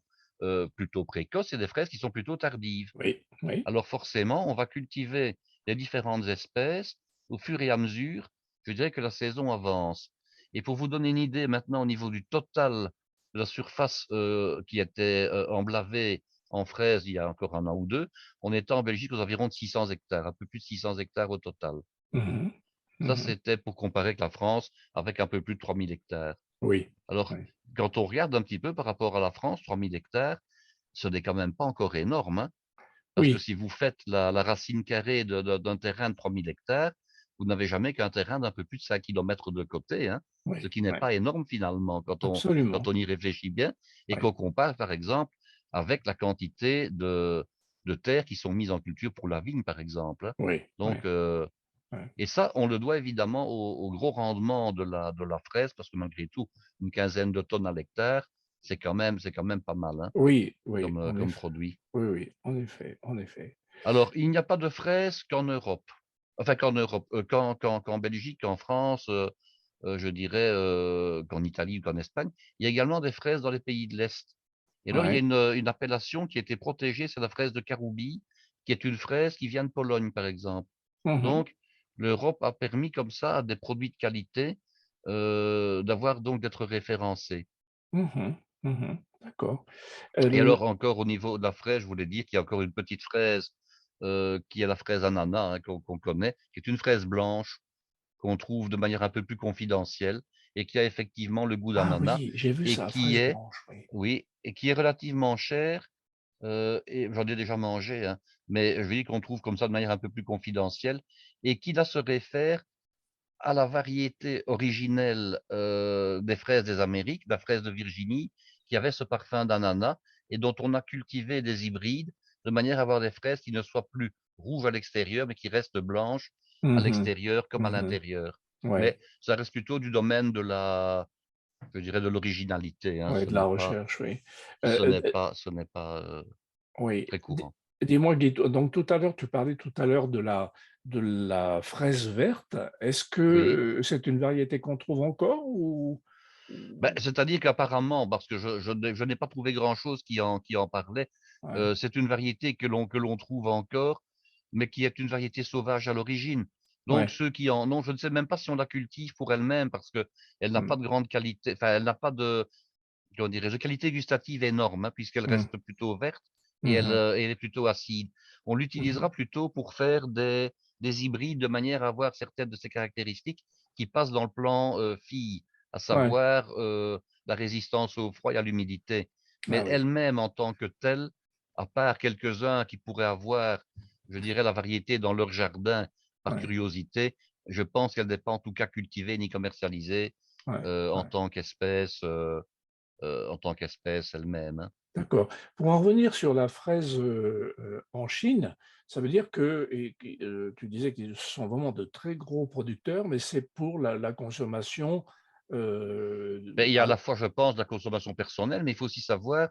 plutôt précoces et des fraises qui sont plutôt tardives. Oui, oui. Alors forcément, on va cultiver les différentes espèces au fur et à mesure, je dirais, que la saison avance. Et pour vous donner une idée maintenant au niveau du total de la surface, qui était, emblavée en fraises il y a encore 1 an ou 2, on était en Belgique aux environs de 600 hectares, un peu plus de 600 hectares au total. Mmh. Ça, Mmh. c'était pour comparer avec la France, avec un peu plus de 3000 hectares. Oui, Alors, oui, quand on regarde un petit peu par rapport à la France, 3000 hectares, ce n'est quand même pas encore énorme, hein. Parce que oui, si vous faites la racine carrée d'un terrain de 3000 hectares, vous n'avez jamais qu'un terrain d'un peu plus de 5 kilomètres de côté, hein, ce oui, qui n'est oui, pas énorme finalement quand absolument. on y réfléchit bien et Oui, qu'on compare par exemple avec la quantité de terres qui sont mises en culture pour la vigne par exemple, hein. oui, oui. Donc, ouais. Et ça, on le doit évidemment au gros rendement de la fraise, parce que malgré tout, une quinzaine de tonnes à l'hectare, c'est quand même pas mal, hein, Oui, oui, comme, en comme effet. produit. Oui, oui, en effet, en effet. Alors, il n'y a pas de fraises qu'en Europe. Enfin, qu'en Europe, qu'en Belgique, qu'en France, je dirais, qu'en Italie ou qu'en Espagne. Il y a également des fraises dans les pays de l'Est. Et alors, il y a Ouais. une appellation qui a été protégée, c'est la fraise de Karoubi, qui est une fraise qui vient de Pologne, par exemple. Mmh. Donc, l'Europe a permis comme ça à des produits de qualité, d'avoir donc d'être référencés. Mmh. Mmh. D'accord. Et L alors encore au niveau de la fraise, je voulais dire qu'il y a encore une petite fraise, qui est la fraise ananas, hein, qu'on connaît, qui est une fraise blanche qu'on trouve de manière un peu plus confidentielle et qui a effectivement le goût Ah d'ananas oui, j'ai vu et ça, qui fraise est blanche, oui. oui, et qui est relativement chère, et j'en ai déjà mangé, hein, mais je veux dire qu'on trouve comme ça de manière un peu plus confidentielle et qui là se réfère à la variété originelle, des fraises des Amériques, la fraise de Virginie, qui avait ce parfum d'ananas et dont on a cultivé des hybrides de manière à avoir des fraises qui ne soient plus rouges à l'extérieur, mais qui restent blanches à Mmh. l'extérieur comme à Mmh. l'intérieur. Ouais, Mais ça reste plutôt du domaine de la je dirais de l'originalité, hein, ouais, de la recherche, oui. ce n'est pas, Oui. très courant. Dis-moi Guy, donc tout à l'heure, tu parlais tout à l'heure de la fraise verte. Est-ce que, Oui. c'est une variété qu'on trouve encore Bah, ou c'est-à-dire qu'apparemment, parce que je n'ai pas trouvé grand-chose qui en parlait, ouais, c'est une variété que l'on trouve encore, mais qui est une variété sauvage à l'origine. Donc ouais. ceux qui en ont je ne sais même pas si on la cultive pour elle-même parce qu'elle n'a Mmh. pas de grande qualité, enfin elle n'a pas de, comment dirais-je, de qualité gustative énorme, hein, puisqu'elle Mmh. reste plutôt verte et Mmh mh. elle est plutôt acide. On Mmh. l'utilisera plutôt pour faire des hybrides de manière à avoir certaines de ses caractéristiques qui passent dans le plan, filles, à Ouais. savoir, la résistance au froid et à l'humidité. Ah Mais oui. elle-même en tant que telle, à part quelques-uns qui pourraient avoir, je dirais, la variété dans leur jardin par Ouais. curiosité, je pense qu'elle n'est pas en tout cas cultivée ni commercialisée, Ouais. Ouais. en tant qu'espèce elle-même, hein. D'accord. Pour en revenir sur la fraise, en Chine, ça veut dire que tu disais qu'ils sont vraiment de très gros producteurs, mais c'est pour la consommation, Mais il y a à à la fois, je pense, de la consommation personnelle, mais il faut aussi savoir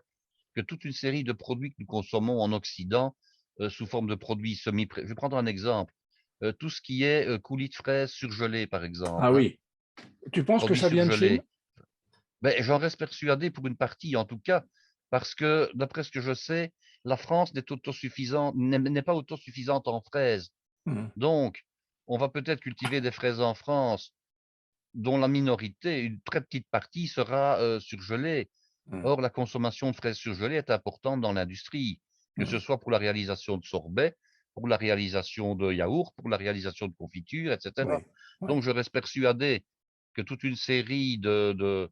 que toute une série de produits que nous consommons en Occident, sous forme de produits je vais prendre un exemple, tout ce qui est, coulis de fraises surgelés, par ah exemple, hein, oui. Tu penses que produits ça vient de Chine? surgelés. Ben j'en reste persuadé pour une partie, en tout cas, parce que d'après ce que je sais, la France n'est pas autosuffisante en fraises. Mmh. Donc, on va peut-être cultiver des fraises en France, dont la minorité, une très petite partie sera, surgelée. Mmh. Or, la consommation de fraises surgelées est importante dans l'industrie, que ce Mmh. soit pour la réalisation de sorbets, pour la réalisation de yaourts, pour la réalisation de confitures, et cetera. Oui. Ouais. Donc je reste persuadé que toute une série de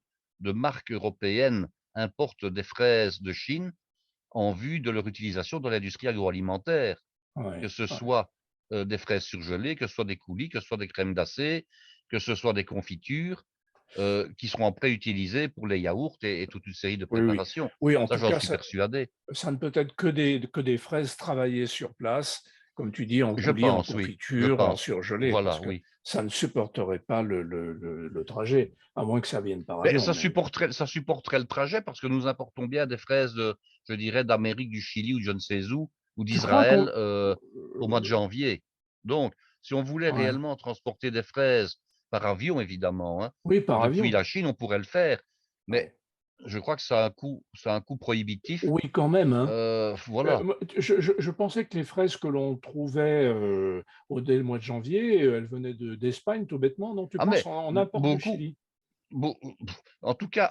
marques européennes importent des fraises de Chine en vue de leur utilisation dans l'industrie agroalimentaire, que Ouais. ce Ouais. soit, des fraises surgelées, que ce soit des coulis, que ce soit des crèmes glacées, que ce soit des confitures, qui seront après utilisées pour les yaourts et toute une série de Oui, oui. préparations. Oui, en Ça, tout j'en cas, suis persuadé. ça ne peut être que des fraises travaillées sur place, comme tu dis, en Je coulis, en pense, oui, je confiture, en pense. surgelé, parce Voilà, que oui. ça ne supporterait pas le trajet, à moins que ça vienne par Mais avion, mais ça supporterait le trajet parce que nous importons bien des fraises je dirais d'Amérique, du Chili ou de je ne sais où, ou tu crois d'Israël, qu'on au mois de janvier. Donc, si on voulait ouais, réellement transporter des fraises par avion évidemment, hein, oui, par depuis avion, la Chine, on pourrait le faire. Mais ouais. je crois que ça a un coût prohibitif. Oui, quand même, hein. Voilà. Moi, je pensais que les fraises que l'on trouvait, dès le mois de janvier, elles venaient d'Espagne, tout bêtement, non? Tu Ah penses mais on importe du beaucoup. Chili? Beau en tout cas,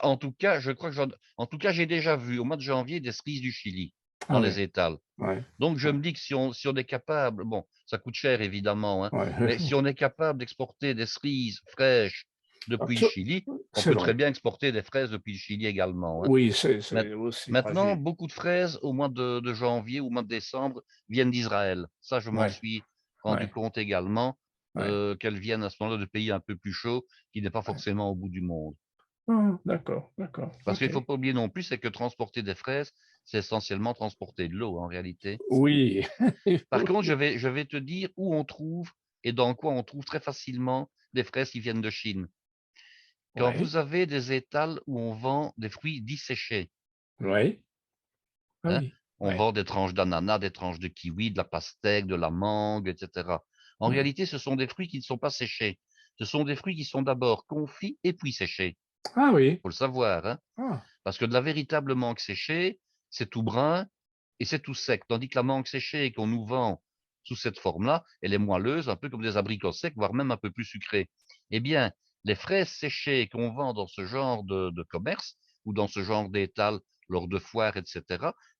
je crois que en tout cas, j'ai déjà vu au mois de janvier des cerises du Chili Ah dans oui, les étals. ouais, Donc je ouais, me dis que si on est capable, bon, ça coûte cher évidemment, hein, ouais. mais si on est capable d'exporter des cerises fraîches depuis le Abso Chili, on c'est peut très vrai. bien exporter des fraises depuis le Chili également, hein. Oui, Maint c'est aussi Maintenant, fragile. beaucoup de fraises au mois de janvier ou au mois de décembre viennent d'Israël. Ça, je m'en Ouais, suis rendu ouais, compte également, ouais, qu'elles viennent à ce moment-là de pays un peu plus chauds, qui n'est pas ouais. forcément au bout du monde. Mmh, d'accord, d'accord, Parce qu'il OK. faut pas oublier non plus, c'est que transporter des fraises, c'est essentiellement transporter de l'eau en réalité. Oui, Par contre, je vais te dire où on trouve et dans quoi on trouve très facilement des fraises qui viennent de Chine. Quand ouais, vous avez des étals où on vend des fruits dits séchés, ouais. Ah hein, oui, on ouais. vend des tranches d'ananas, des tranches de kiwi, de la pastèque, de la mangue, etc. En Mmh. réalité, ce sont des fruits qui ne sont pas séchés. Ce sont des fruits qui sont d'abord confits et puis séchés. Ah oui. Faut le savoir, hein. Ah. Parce que de la véritable mangue séchée, c'est tout brun et c'est tout sec. Tandis que la mangue séchée qu'on nous vend sous cette forme-là, elle est moelleuse, un peu comme des abricots secs, voire même un peu plus sucrée. Eh bien, les fraises séchées qu'on vend dans ce genre de commerce ou dans ce genre d'étal lors de foires, etc.,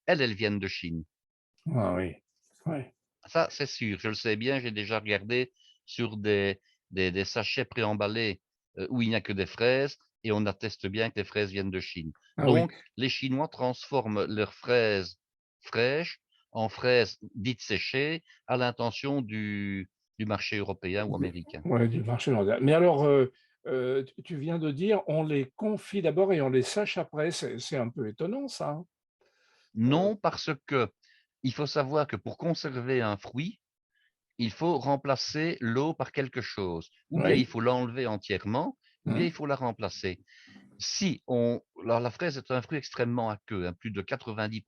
elles viennent de Chine. Ah oui. Ouais. Ça, c'est sûr, je le sais bien, j'ai déjà regardé sur des sachets préemballés où il n'y a que des fraises et on atteste bien que les fraises viennent de Chine. Ah oui. Donc, les Chinois transforment leurs fraises fraîches en fraises dites séchées à l'intention du marché européen ou américain. Ouais, du marché mondial. Mais alors, tu viens de dire, on les confie d'abord et on les sèche après. C'est un peu étonnant ça, hein? Non, parce que il faut savoir que pour conserver un fruit, il faut remplacer l'eau par quelque chose. Ou bien il Oui. faut l'enlever entièrement, ou bien Mmh. il faut la remplacer. Si on alors la fraise est un fruit extrêmement aqueux, hein, plus de 90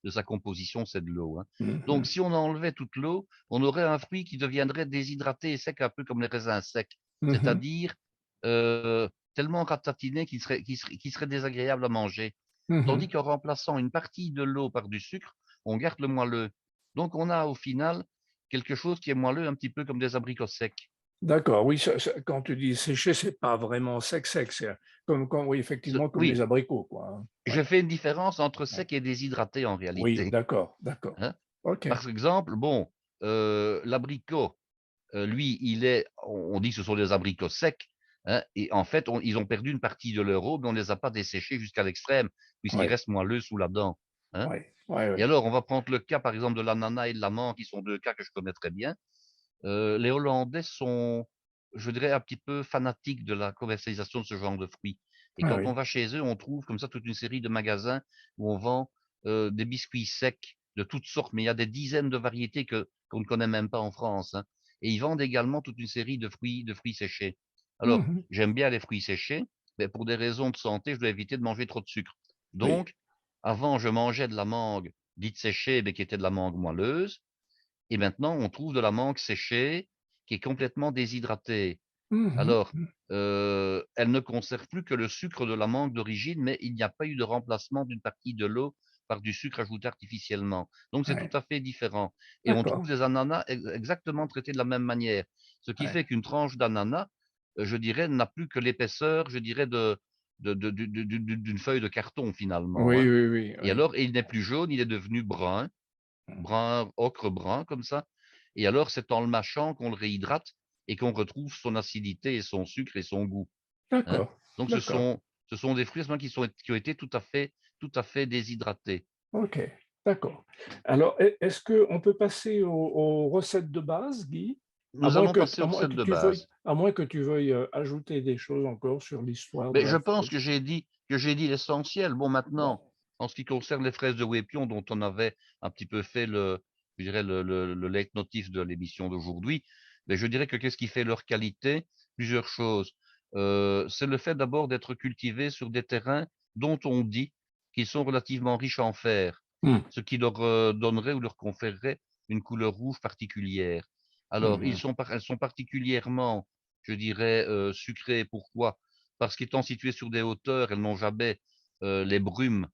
de sa composition, c'est de l'eau, hein. Mmh Donc mh. si on enlevait toute l'eau, on aurait un fruit qui deviendrait déshydraté et sec, un peu comme les raisins secs. Mmh. C'est-à-dire, tellement ratatiné qu'il serait désagréable à manger. Mmh. Tandis qu'en remplaçant une partie de l'eau par du sucre, on garde le moelleux. Donc on a au final quelque chose qui est moelleux, un petit peu comme des abricots secs. D'accord, oui, ça quand tu dis séché, c'est pas vraiment sec, sec, c'est comme oui, effectivement, comme les Oui, abricots, quoi, hein. je Ouais, fais une différence entre ouais. sec et déshydraté en Oui, réalité, d'accord, d'accord. hein. OK. Par exemple, bon, l'abricot, lui, on dit que ce sont des abricots secs, hein, et en fait, ils ont perdu une partie de leur eau, mais on ne les a pas desséchés jusqu'à l'extrême, puisqu'ils Ouais, restent moelleux sous la dent, hein. ouais, ouais, Et ouais. alors, on va prendre le cas, par exemple, de l'ananas et de la mangue, qui sont 2 cas que je connais très bien. Les Hollandais sont, je dirais, un petit peu fanatiques de la commercialisation de ce genre de fruits. Et Ah quand on oui. va chez eux, on trouve comme ça toute une série de magasins où on vend des biscuits secs de toutes sortes, mais il y a des dizaines de variétés qu'on ne connaît même pas en France, hein. Et ils vendent également toute une série de fruits séchés. Alors, Mmh. j'aime bien les fruits séchés, mais pour des raisons de santé, je dois éviter de manger trop de sucre. Oui. Donc, avant, je mangeais de la mangue dite séchée, mais qui était de la mangue moelleuse. Et maintenant, on trouve de la mangue séchée qui est complètement déshydratée. Mmh Alors, mh. elle ne conserve plus que le sucre de la mangue d'origine, mais il n'y a pas eu de remplacement d'une partie de l'eau par du sucre ajouté artificiellement. Donc c'est tout Ouais, à fait différent et on d'accord, trouve des ananas exactement traités de la même manière. Ce qui ouais. fait qu'une tranche d'ananas, je dirais, n'a plus que l'épaisseur, je dirais, d'une feuille de carton finalement, Oui, hein. oui, oui, Et oui. alors, il n'est plus jaune, il est devenu brun, Mmh. brun, ocre brun comme ça. Et alors, c'est en le mâchant qu'on le réhydrate et qu'on retrouve son acidité et son sucre et son goût, hein. D'accord, Donc d'accord. ce sont des fruits qui ont été tout à fait déshydratés. OK, d'accord. Alors, est-ce qu'on peut passer aux recettes de base, Guy? Nous allons passer À aux moins recettes que de tu veuilles base. ajouter des choses encore sur l'histoire Mais de je la pense fraise. que j'ai dit l'essentiel. Bon, Bon. maintenant, en ce qui concerne les fraises de Wépion, dont on avait un petit peu fait je dirais le leitmotiv de l'émission d'aujourd'hui, mais je dirais que qu'est-ce qui fait leur qualité? Plusieurs choses. C'est le fait d'abord d'être cultivés sur des terrains dont on dit qu'ils sont relativement riches en fer, Mmh. ce qui leur donnerait ou leur conférerait une couleur rouge particulière. Alors, Mmh. elles sont particulièrement, je dirais, sucrées. Pourquoi? Parce qu'étant situées sur des hauteurs, elles n'ont jamais les brumes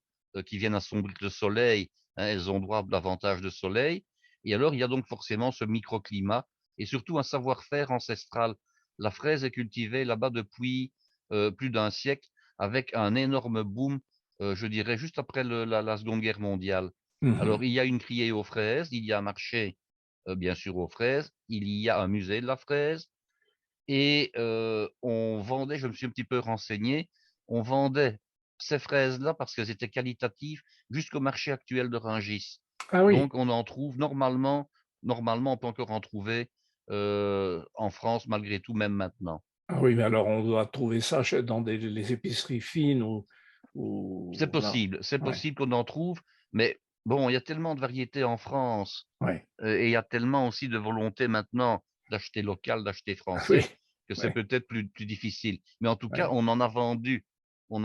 qui viennent assombrir le soleil, hein, elles ont droit davantage de soleil. Et alors, il y a donc forcément ce microclimat et surtout un savoir-faire ancestral. La fraise est cultivée là-bas depuis plus d'un siècle avec un énorme boom, je dirais, juste après la Seconde Guerre mondiale. Mmh. Alors, il y a une criée aux fraises, il y a un marché, bien sûr, aux fraises, il y a un musée de la fraise, et on vendait, je me suis un petit peu renseigné, on vendait ces fraises-là parce qu'elles étaient qualitatives jusqu'au marché actuel de Rungis. Ah oui. Donc on en trouve normalement on peut encore en trouver, en France malgré tout, même maintenant. Ah oui, mais alors on doit trouver ça chez dans des les épiceries fines ou C'est là. possible Ouais. qu'on en trouve, mais bon, il y a tellement de variétés en France, Ouais. et il y a tellement aussi de volonté maintenant d'acheter local, d'acheter Oui, français, que c'est ouais, peut-être plus difficile. Mais en tout cas, ouais. on en a vendu, au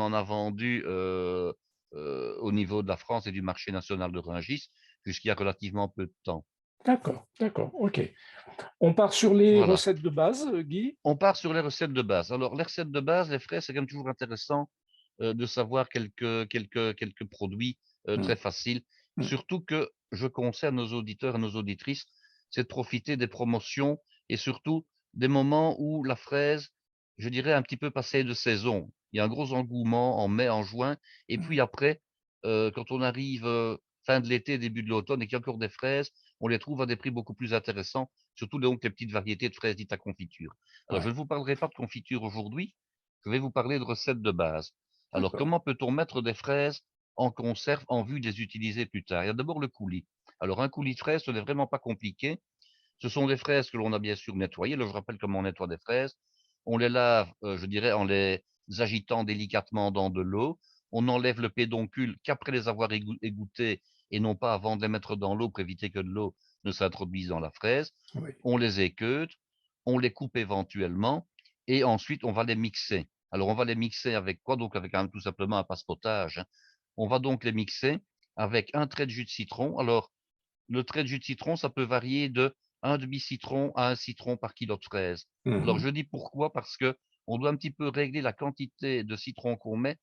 niveau de la France et du marché national de Rungis jusqu'il y a relativement peu de temps. D'accord, OK. On part sur les Voilà. recettes de base, Guy? On part sur les recettes de base. Alors les recettes de base, les frais, c'est quand même toujours intéressant, de savoir quelques produits, Mmh, très faciles. mmh. Surtout que je conseille à nos auditeurs et nos auditrices, c'est de profiter des promotions et surtout des moments où la fraise, je dirais, un petit peu passée de saison. Il y a un gros engouement en mai, en juin et puis Mmh. après, quand on arrive, fin de l'été, début de l'automne et qu'il y a encore des fraises, on les trouve à des prix beaucoup plus intéressants, surtout donc les petites variétés de fraises dites à confiture. Alors je Ouais, ne vous parlerai pas de confiture aujourd'hui, je vais vous parler de recettes de base. Alors, d'accord. comment peut-on mettre des fraises en conserve en vue de les utiliser plus tard? Il y a d'abord le coulis. Alors, un coulis de fraises, ce n'est vraiment pas compliqué. Ce sont des fraises que l'on a bien sûr nettoyées. Là, je rappelle comment on nettoie des fraises. On les lave, je dirais, en les agitant délicatement dans de l'eau. On enlève le pédoncule qu'après les avoir égouttées et non pas avant de les mettre dans l'eau pour éviter que de l'eau ne s'introduise dans la fraise. Oui. On les équeute, on les coupe éventuellement et ensuite on va les mixer. Alors, on va les mixer avec quoi? Donc, avec tout simplement un passepotage, hein. On va donc les mixer avec un trait de jus de citron. Alors, le trait de jus de citron, ça peut varier de un demi-citron à un citron par kilo de fraises. Alors, Mmh. je dis pourquoi? Parce que on doit un petit peu régler la quantité de citron qu'on met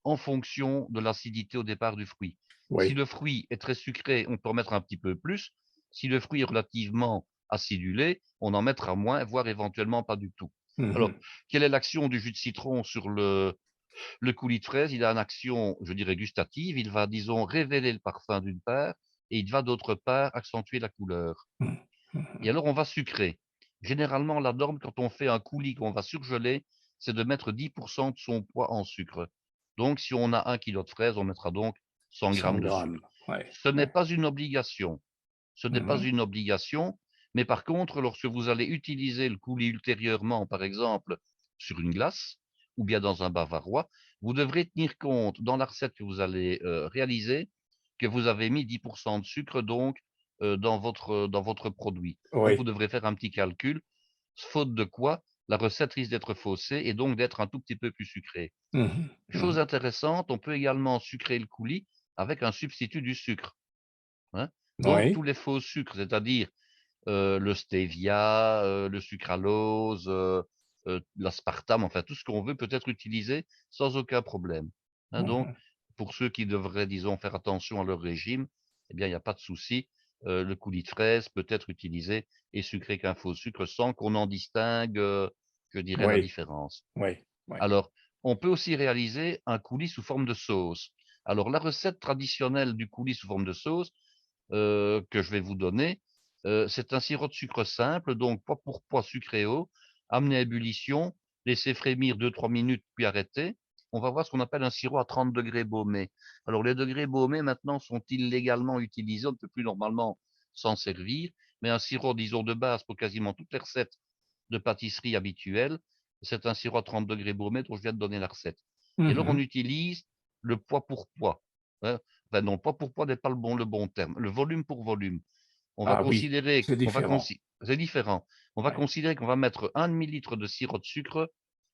en fonction de l'acidité au départ du fruit. Si Oui. le fruit est très sucré, on peut en mettre un petit peu plus. Si le fruit est relativement acidulé, on en mettra moins, voire éventuellement pas du tout. Alors, Mmh. quelle est l'action du jus de citron sur le coulis de fraise? Il a une action, je dirais, gustative. Il va, disons, révéler le parfum d'une part, et il va d'autre part accentuer la couleur. Mmh. Et Mmh. alors, on va sucrer. Généralement, la norme, quand on fait un coulis qu'on va surgeler, c'est de mettre 10% de son poids en sucre. Donc, si on a 1 kilo de fraises, on mettra donc 100 100 grammes de sucre. grammes. Ouais, Ce n'est ouais. pas une obligation. Ce n'est pas Mmh. une obligation, mais par contre, lorsque vous allez utiliser le coulis ultérieurement, par exemple, sur une glace ou bien dans un bavarois, vous devrez tenir compte dans la recette que vous allez réaliser que vous avez mis 10% de sucre donc dans votre produit. Donc vous Oui. devrez faire un petit calcul, faute de quoi la recette risque d'être faussée et donc d'être un tout petit peu plus sucrée. Mmh. Chose Mmh. intéressante, on peut également sucrer le coulis avec un substitut du sucre, hein. Donc tous Oui. les faux sucres, c'est-à-dire le stevia, le sucralose, l'aspartame, enfin tout ce qu'on veut peut être utilisé sans aucun problème, hein. Donc Mmh. pour ceux qui devraient, disons, faire attention à leur régime, eh bien, il n'y a pas de souci, le coulis de fraise peut être utilisé et sucré qu'un faux sucre sans qu'on en distingue, je dirais, la Oui. différence. Oui. Oui. Alors, on peut aussi réaliser un coulis sous forme de sauce. Alors la recette traditionnelle du coulis sous forme de sauce, que je vais vous donner, c'est un sirop de sucre simple, donc poids pour poids sucré haut, amené à ébullition, laisser frémir 2 3 minutes, puis arrêter. On va voir ce qu'on appelle un sirop à 30 degrés baumé. Alors les degrés baumés maintenant sont illégalement utilisés, on ne peut plus normalement s'en servir, mais un sirop, disons, de base pour quasiment toutes les recettes de pâtisserie habituelles, c'est un sirop à 30 degrés baumé dont je viens de donner la recette. Et alors on Mmh. utilise le poids pour poids, hein. Enfin non, poids pour poids n'est pas le bon terme, le volume pour volume. On va Ah oui, considérer c'est on va différent. consi c'est différent. On va Ouais. considérer qu'on va mettre un demi-litre de sirop de sucre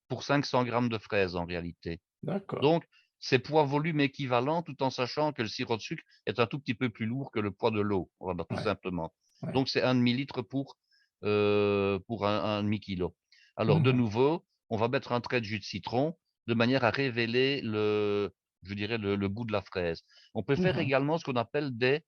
pour 500 grammes de fraises en réalité. D'accord. Donc c'est poids-volume équivalent tout en sachant que le sirop de sucre est un tout petit peu plus lourd que le poids de l'eau, voilà, tout Ouais. simplement. Ouais. Donc c'est un demi-litre pour un demi-kilo. Alors de Mmh. nouveau, on va mettre un trait de jus de citron de manière à révéler je dirais le goût de la fraise. On peut faire Mmh. également ce qu'on appelle des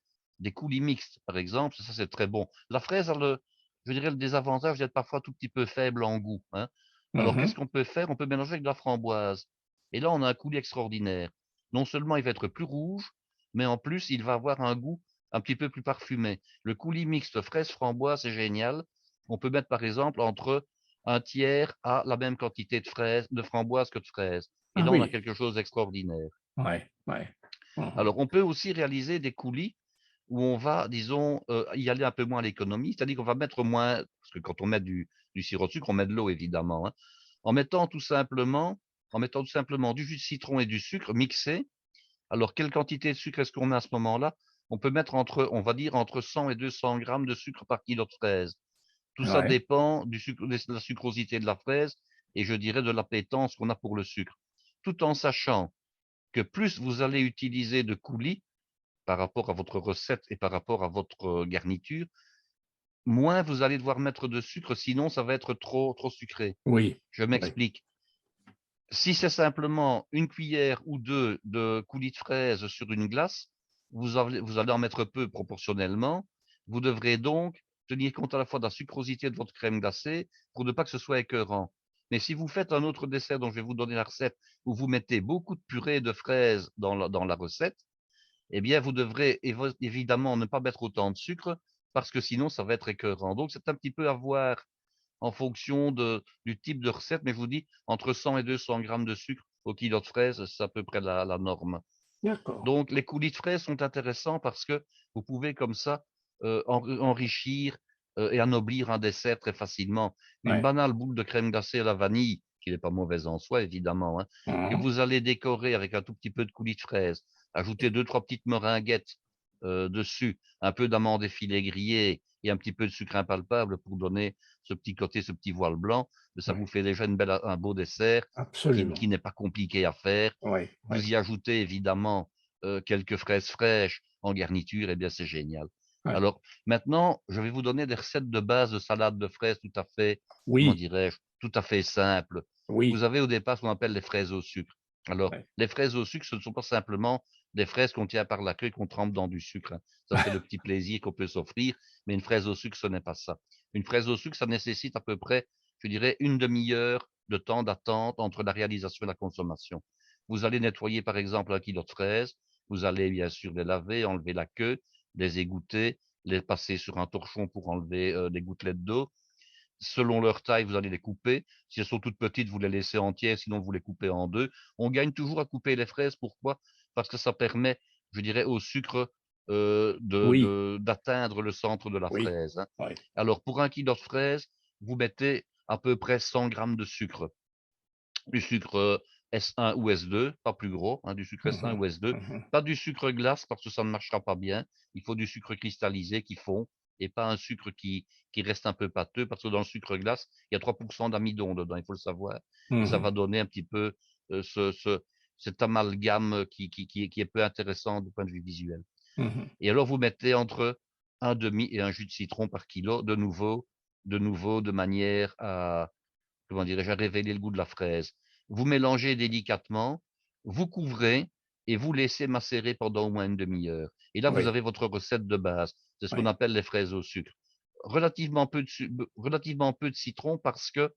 coulis mixtes, par exemple, ça c'est très bon. La fraise a je dirais le désavantage d'être parfois un tout petit peu faible en goût, hein. Alors qu'est-ce Mmh. qu'on peut faire? On peut mélanger avec de la framboise. Et là, on a un coulis extraordinaire. Non seulement il va être plus rouge, mais en plus, il va avoir un goût un petit peu plus parfumé. Le coulis mixte fraise-framboise, c'est génial. On peut mettre, par exemple, entre un tiers à la même quantité de fraises, de framboises que de fraises. Et Ah là, on a oui. quelque chose d'extraordinaire. Ouais. Ouais. Mmh. Alors, on peut aussi réaliser des coulis où on va, disons, y aller un peu moins à l'économie, c'est-à-dire qu'on va mettre moins, parce que quand on met du sirop de sucre, on met de l'eau évidemment, hein. En mettant tout simplement du jus de citron et du sucre mixé. Alors quelle quantité de sucre est-ce qu'on met à ce moment-là? on peut mettre on va dire entre 100 et 200 grammes de sucre par kilo de fraises. Tout ça Ouais. dépend de la sucrosité de la fraise et je dirais de l'appétence qu'on a pour le sucre. Tout en sachant que plus vous allez utiliser de coulis par rapport à votre recette et par rapport à votre garniture, moins vous allez devoir mettre de sucre, sinon ça va être trop sucré. Oui. Je Oui. m'explique. Si c'est simplement une cuillère ou 2 de coulis de fraises sur une glace, vous allez en mettre peu proportionnellement. Vous devrez donc tenir compte à la fois de la sucrosité de votre crème glacée pour ne pas que ce soit écœurant. Mais si vous faites un autre dessert dont je vais vous donner la recette, où vous mettez beaucoup de purée de fraises dans la recette, eh bien, vous devrez évidemment ne pas mettre autant de sucre parce que sinon ça va être écœurant. Donc c'est un petit peu à voir en fonction du type de recette, mais je vous dis entre 100 et 200 grammes de sucre au kilo de fraises, c'est à peu près la norme. D'accord. Donc les coulis de fraises sont intéressants parce que vous pouvez comme ça, enrichir, et anoblir un dessert très facilement. Une Ouais. banale boule de crème glacée à la vanille, qui n'est pas mauvaise en soi évidemment, hein, que Mmh. vous allez décorer avec un tout petit peu de coulis de fraises, ajouter deux trois petites meringuettes, dessus, un peu d'amandes effilées grillées et un petit peu de sucre impalpable pour donner ce petit côté, ce petit voile blanc. Ça Ouais. vous fait déjà un beau dessert qui Absolument. n'est pas compliqué à faire. Oui, oui. Vous y ajoutez évidemment, quelques fraises fraîches en garniture, et bien c'est génial. Ouais. Alors maintenant, je vais vous donner des recettes de base de salade de fraises tout à fait, comment Oui, dirais-je? Tout à fait simples. Vous oui. avez au départ ce qu'on appelle les fraises au sucre. Alors, Ouais. les fraises au sucre, ce ne sont pas simplement des fraises qu'on tient par la queue et qu'on trempe dans du sucre, hein. Ça, c'est le petit plaisir qu'on peut s'offrir, mais une fraise au sucre, ce n'est pas ça. Une fraise au sucre, ça nécessite à peu près, je dirais, une demi-heure de temps d'attente entre la réalisation et la consommation. Vous allez nettoyer, par exemple, 1 kilo de fraises, vous allez bien sûr les laver, enlever la queue, les égoutter, les passer sur un torchon pour enlever, les gouttelettes d'eau. Selon leur taille, vous allez les couper. Si elles sont toutes petites, vous les laissez entières, sinon vous les coupez en 2. On gagne toujours à couper les fraises, pourquoi? Parce que ça permet, je dirais, au sucre, Oui, d'atteindre le centre de la oui, fraise, hein. oui. Alors pour 1 kilo de fraises, vous mettez à peu près 100 grammes de sucre. Du sucre, S1 ou S2, pas plus gros, hein, du sucre Mmh S1 mh. ou S2. Mmh. Pas du sucre glace parce que ça ne marchera pas bien. Il faut du sucre cristallisé qui fond et pas un sucre qui reste un peu pâteux parce que dans le sucre glace, il y a 3 d'amidon dedans, il faut le savoir et ça Mmh. va donner un petit peu, cet amalgame qui est peu intéressant du point de vue visuel. Mmh. Et alors vous mettez entre un demi et un jus de citron par kilo, de manière à, comment dirais-je, à révéler le goût de la fraise. Vous mélangez délicatement, vous couvrez et vous laissez macérer pendant au moins une demi-heure. Et là, vous Oui, avez votre recette de base. C'est ce qu'on oui. appelle les fraises au sucre. Relativement peu de citron parce que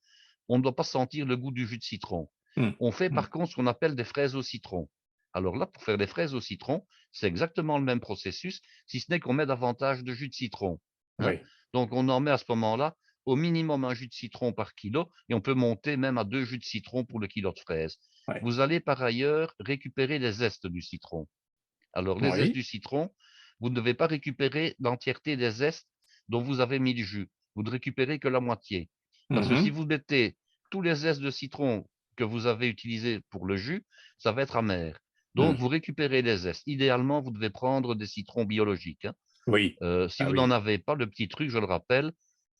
on ne doit pas sentir le goût du jus de citron. Mmh. On fait Mmh. par contre ce qu'on appelle des fraises au citron. Alors là, pour faire des fraises au citron, c'est exactement le même processus, si ce n'est qu'on met davantage de jus de citron, hein. Oui. Donc on en met à ce moment-là au minimum un jus de citron par kilo et on peut monter même à 2 jus de citron pour le kilo de fraises. Ouais. Vous allez par ailleurs récupérer les zestes du citron. Alors les zestes Oui. du citron, vous ne devez pas récupérer l'entièreté des zestes dont vous avez mis le jus. Vous ne récupérez que la moitié. Parce que si Mmh. vous mettez tous les zestes de citron que vous avez utilisés pour le jus, ça va être amer. Donc Mmh. vous récupérez les zestes. Idéalement, vous devez prendre des citrons biologiques, hein. Oui. Si Ah vous n'en oui. avez pas, le petit truc, je le rappelle,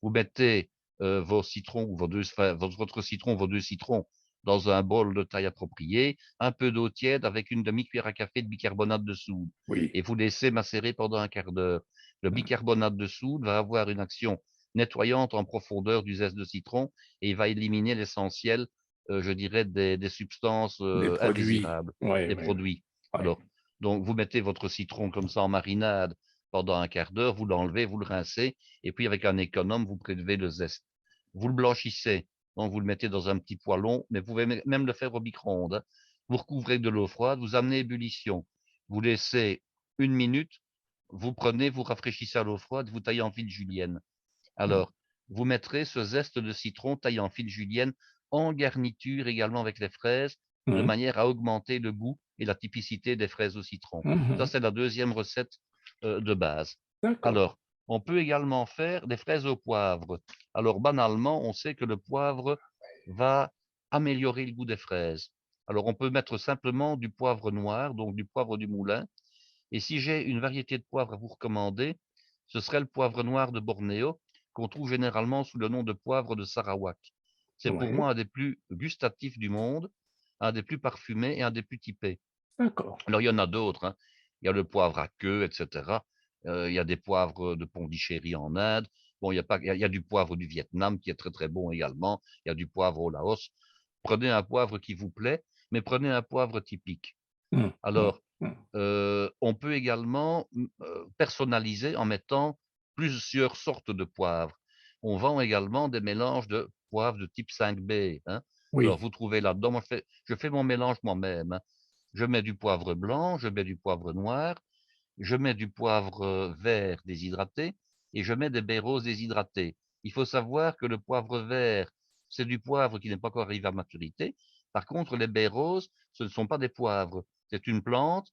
vous mettez, vos citrons ou vos 2, enfin, votre citron, vos 2 citrons dans un bol de taille appropriée, un peu d'eau tiède avec une demi-cuillère à café de bicarbonate de soude Oui. et vous laissez macérer pendant un quart d'heure. Le Mmh. bicarbonate de soude va avoir une action nettoyante en profondeur du zeste de citron et il va éliminer l'essentiel, je dirais des substances, Des produits. indésirables, Oui, des oui, oui. produits. Ouais. Alors, donc vous mettez votre citron comme ça en marinade pendant un quart d'heure, vous l'enlevez, vous le rincez, et puis avec un économe, vous prélevez le zeste. Vous le blanchissez, donc vous le mettez dans un petit poêlon, mais vous pouvez même le faire au micro-ondes, hein. Vous recouvrez de l'eau froide, vous amenez ébullition. Vous laissez 1 minute, vous prenez, vous rafraîchissez à l'eau froide, vous taillez en fil julienne. Mmh. Alors, vous mettrez ce zeste de citron taillé en fil julienne en garniture également avec les fraises, de Mmh. manière à augmenter le goût et la typicité des fraises au citron. Ça, Mmh. c'est la deuxième recette, de base. D'accord. Alors, on peut également faire des fraises au poivre. Alors, banalement, on sait que le poivre va améliorer le goût des fraises. Alors, on peut mettre simplement du poivre noir, donc du poivre du moulin, Et si j'ai une variété de poivre à vous recommander, ce serait le poivre noir de Bornéo, qu'on trouve généralement sous le nom de poivre de Sarawak. C'est pour Ouais, moi un des plus gustatifs du monde, un des plus parfumés et un des plus typés. d'accord. Alors il y en a d'autres, hein. Il y a le poivre à queue, et cetera. Il y a des poivres de Pondichéry en Inde. Bon, il y a du poivre du Vietnam qui est très, très bon également. Il y a du poivre au Laos. Prenez un poivre qui vous plaît, mais prenez un poivre typique. Mmh, mmh, Alors, mmh. on peut également, personnaliser en mettant plusieurs sortes de poivres. On vend également des mélanges de poivre de type 5B, hein. Alors Oui, vous trouvez là-dedans, moi je fais mon mélange moi-même, hein. Je mets du poivre blanc, je mets du poivre noir, je mets du poivre, vert déshydraté et je mets des baies roses déshydratées. Il faut savoir que le poivre vert, c'est du poivre qui n'est pas encore arrivé à maturité. Par contre, les baies roses, ce ne sont pas des poivres. C'est une plante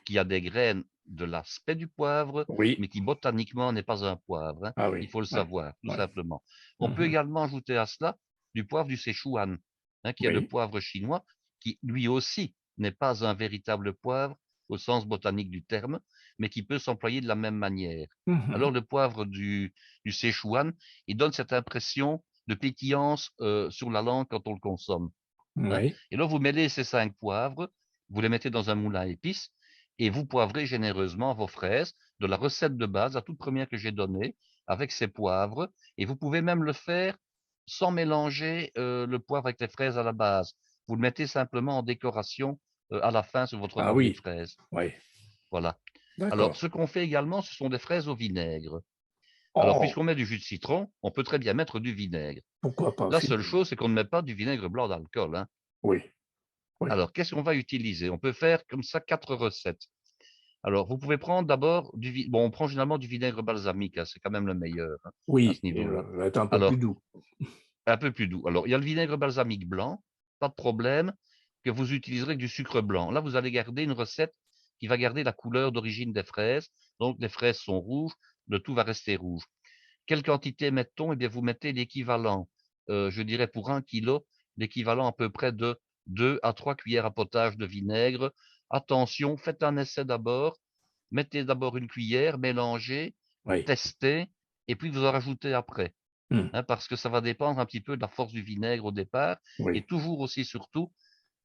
qui a des graines de l'aspect du poivre, oui. mais qui botaniquement n'est pas un poivre, hein. Ah Il oui, faut le ouais, savoir, tout ouais. simplement. On peut Mmh. également ajouter à cela du poivre du Szechuan, hein, qui est le Oui. poivre chinois, qui lui aussi n'est pas un véritable poivre au sens botanique du terme, mais qui peut s'employer de la même manière. Mmh. Alors le poivre du Szechuan, il donne cette impression de pétillance sur la langue quand on le consomme, hein. Oui. Et là, vous mêlez ces 5 poivres, vous les mettez dans un moulin à épices et vous poivrez généreusement vos fraises de la recette de base, la toute première que j'ai donnée, avec ces poivres. Et vous pouvez même le faire sans mélanger le poivre avec les fraises à la base. Vous le mettez simplement en décoration à la fin sur votre Ah rangée de oui, fraises. oui. Voilà. Alors, D'accord. ce qu'on fait également, ce sont des fraises au vinaigre. Alors, Oh! puisqu'on met du jus de citron, on peut très bien mettre du vinaigre. Pourquoi pas La seule finalement? chose, c'est qu'on ne met pas du vinaigre blanc d'alcool, hein. Oui, oui. Alors, qu'est-ce qu'on va utiliser? On peut faire comme ça 4 recettes. Alors, vous pouvez prendre d'abord bon, on prend généralement du vinaigre balsamique, hein, c'est quand même le meilleur, hein, à ce Oui, il niveau-là. va être un peu plus Alors, doux. un peu plus doux. Alors, il y a le vinaigre balsamique blanc, pas de problème, que vous utiliserez avec du sucre blanc. Là, vous allez garder une recette qui va garder la couleur d'origine des fraises. Donc, les fraises sont rouges, le tout va rester rouge. Quelle quantité met-on? Eh bien, vous mettez l'équivalent, je dirais pour 1 kilo, l'équivalent à peu près de 2 à 3 cuillères à potage de vinaigre. Attention, faites un essai d'abord, mettez d'abord une cuillère, mélangez, Oui. testez et puis vous en rajoutez après, Mmh. hein, parce que ça va dépendre un petit peu de la force du vinaigre au départ et Oui. toujours aussi surtout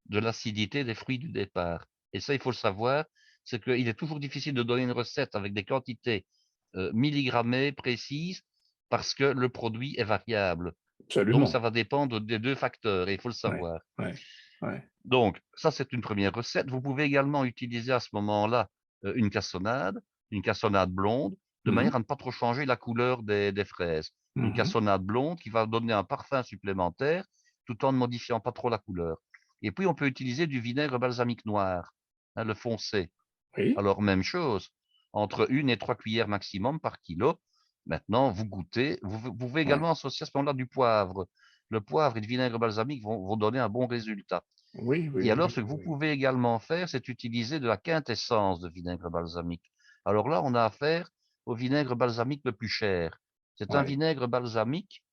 de l'acidité des fruits du départ. Et ça, il faut le savoir, c'est qu'il est toujours difficile de donner une recette avec des quantités milligrammées précises parce que le produit est variable. Donc, Absolument. ça va dépendre des 2 facteurs et il faut le Ouais, savoir. ouais, ouais. Donc, ça, c'est une première recette. Vous pouvez également utiliser à ce moment-là une cassonade blonde, de Mmh mh. manière à ne pas trop changer la couleur des fraises. Une Mmh. cassonade blonde qui va donner un parfum supplémentaire, tout en ne modifiant pas trop la couleur. Et puis, on peut utiliser du vinaigre balsamique noir, hein, le foncé. Oui, Alors, même chose, entre 1 et 3 cuillères maximum par kilo. Maintenant, vous goûtez. Vous pouvez ouais. également associer à ce moment-là du poivre. Le poivre et le vinaigre balsamique vont donner un bon résultat. Oui, oui, Et alors, oui, ce que vous oui. pouvez également faire, c'est utiliser de la quintessence de vinaigre balsamique. Alors là, on a affaire au vinaigre balsamique le plus cher. C'est un Ouais. vinaigre balsamique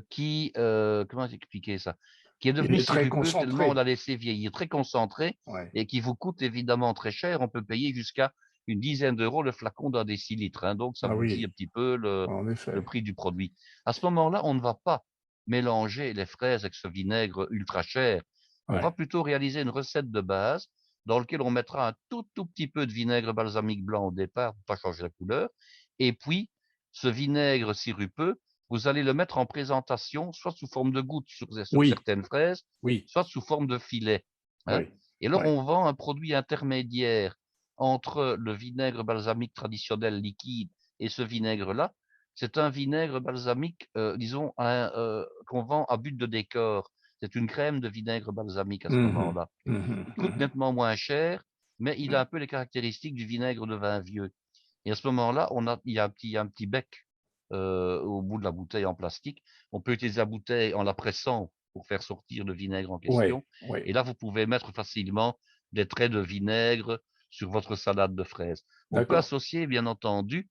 qui, comment expliquer ça? Qui est Il devenu est très sirupeux tellement on concentré. l'a laissé vieillir, très concentré Ouais. et qui vous coûte évidemment très cher. On peut payer jusqu'à une dizaine d'euros le flacon d'un décilitre, hein, donc ça Ah vous dit un oui, petit peu en le effet. prix du produit. À ce moment-là, on ne va pas mélanger les fraises avec ce vinaigre ultra cher. On va Ouais. plutôt réaliser une recette de base dans laquelle on mettra un tout petit peu de vinaigre balsamique blanc au départ pour pas changer la couleur. Et puis, ce vinaigre sirupeux, vous allez le mettre en présentation, soit sous forme de gouttes sur Oui, certaines fraises, oui, soit sous forme de filet, hein. oui, Et là, ouais. on vend un produit intermédiaire entre le vinaigre balsamique traditionnel liquide et ce vinaigre-là. C'est un vinaigre balsamique, disons, qu'on vend à but de décor. C'est une crème de vinaigre balsamique à ce Mmh mh. moment-là. Mmh Il coûte mh. nettement moins cher, mais il a un peu les caractéristiques du vinaigre de vin vieux. Et à ce moment-là, il y a un petit bec au bout de la bouteille en plastique. On peut utiliser la bouteille en la pressant pour faire sortir le vinaigre en Ouais, question. Et ouais. là, vous pouvez mettre facilement des traits de vinaigre sur votre salade de fraises. On peut D'accord. associer, bien entendu,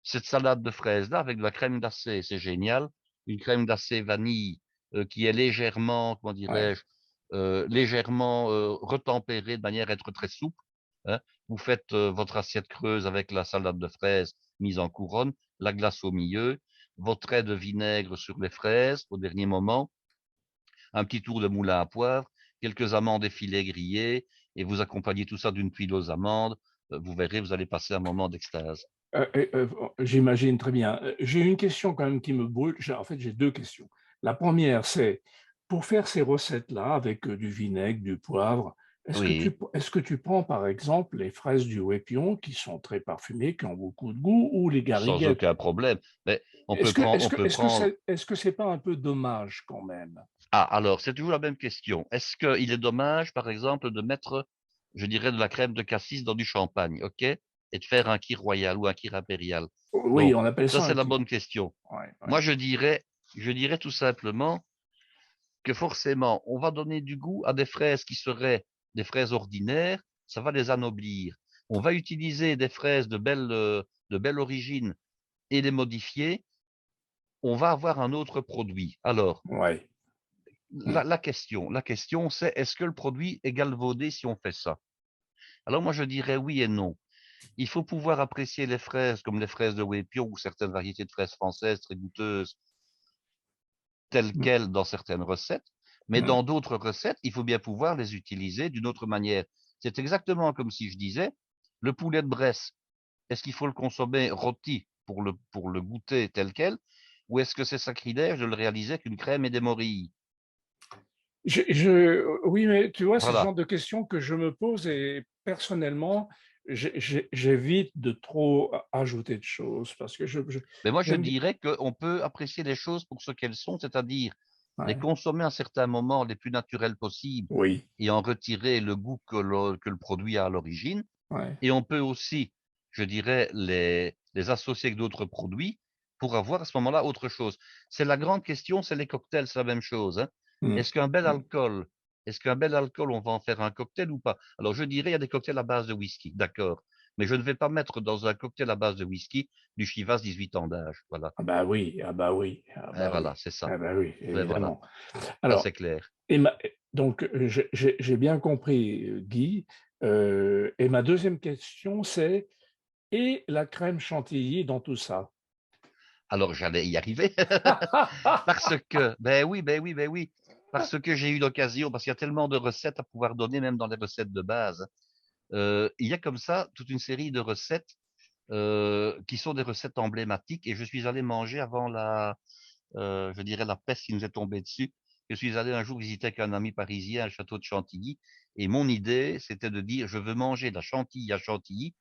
cette salade de fraises-là avec de la crème glacée, c'est génial. Une crème glacée vanille qui est légèrement, comment Ouais. dirais-je, légèrement retempérée de manière à être très souple. hein. Vous faites, votre assiette creuse avec la salade de fraises mise en couronne, la glace au milieu, votre trait de vinaigre sur les fraises au dernier moment, un petit tour de moulin à poivre, quelques amandes effilées grillées et vous accompagnez tout ça d'une tuile aux amandes. Vous verrez, vous allez passer un moment d'extase. J'imagine très bien. J'ai une question quand même qui me brûle. En fait, j'ai 2 questions. La première, c'est pour faire ces recettes-là avec, du vinaigre, du poivre, Oui, est-ce que tu prends, par exemple, les fraises du Wépion qui sont très parfumées, qui ont beaucoup de goût ou les sans gariguettes? aucun problème. Mais on peut prendre. Est-ce que c'est pas un peu dommage quand même? Ah, alors, c'est toujours la même question. Est-ce qu'il est dommage, par exemple, de mettre, je dirais, de la crème de cassis dans du champagne, OK? Et de faire un kir royal ou un kir impérial? Oui, Bon, on appelle ça, ça c'est un la qui bonne question. ouais, ouais. Moi, je dirais tout simplement que forcément, on va donner du goût à des fraises qui seraient des fraises ordinaires, ça va les anoblir. On va utiliser des fraises de belle origine et les modifier, on va avoir un autre produit. Alors, Ouais. Mmh. la question, c'est est-ce que le produit est galvaudé si on fait ça? Alors moi, je dirais oui et non. Il faut pouvoir apprécier les fraises comme les fraises de Wépion ou certaines variétés de fraises françaises très goûteuses telles Mmh. quelles dans certaines recettes, mais Mmh. dans d'autres recettes, il faut bien pouvoir les utiliser d'une autre manière. C'est exactement comme si je disais, le poulet de Bresse, est-ce qu'il faut le consommer rôti pour le goûter tel quel, ou est-ce que c'est sacrilège de le réaliser avec une crème et des morilles? Oui, mais tu vois, c'est le Voilà. genre de questions que je me pose et personnellement, j'évite de trop ajouter de choses parce que Mais moi, je j'aime bien. dirais qu'on peut apprécier les choses pour ce qu'elles sont, c'est-à-dire les Ouais, consommer à certains moments les plus naturels possibles oui, et en retirer le goût que le produit a à l'origine. ouais. Et on peut aussi, je dirais, les associer avec d'autres produits pour avoir à ce moment-là autre chose. C'est la grande question, c'est les cocktails, c'est la même chose, hein. Mmh. Est-ce qu'un bel Mmh. alcool, est-ce qu'un bel alcool, on va en faire un cocktail ou pas? Alors, je dirais, il y a des cocktails à base de whisky, d'accord. Mais je ne vais pas mettre dans un cocktail à base de whisky du Chivas 18 ans d'âge. Voilà. Ah bah oui, ah bah oui, ah Et bah voilà, oui, c'est ça. ah bah oui, Et voilà, évidemment. ça Alors c'est clair. et ma donc j'ai bien compris, Guy, et ma deuxième question, c'est: et la crème chantilly dans tout ça? Alors j'allais y arriver parce que, ben oui, ben oui, parce que j'ai eu l'occasion, parce qu'il y a tellement de recettes à pouvoir donner, même dans les recettes de base. Il y a comme ça toute une série de recettes qui sont des recettes emblématiques. Et je suis allé manger avant je dirais la peste qui nous est tombée dessus. Je suis allé un jour visiter avec un ami parisien le château de Chantilly. Et mon idée, c'était de dire, je veux manger de la chantilly à Chantilly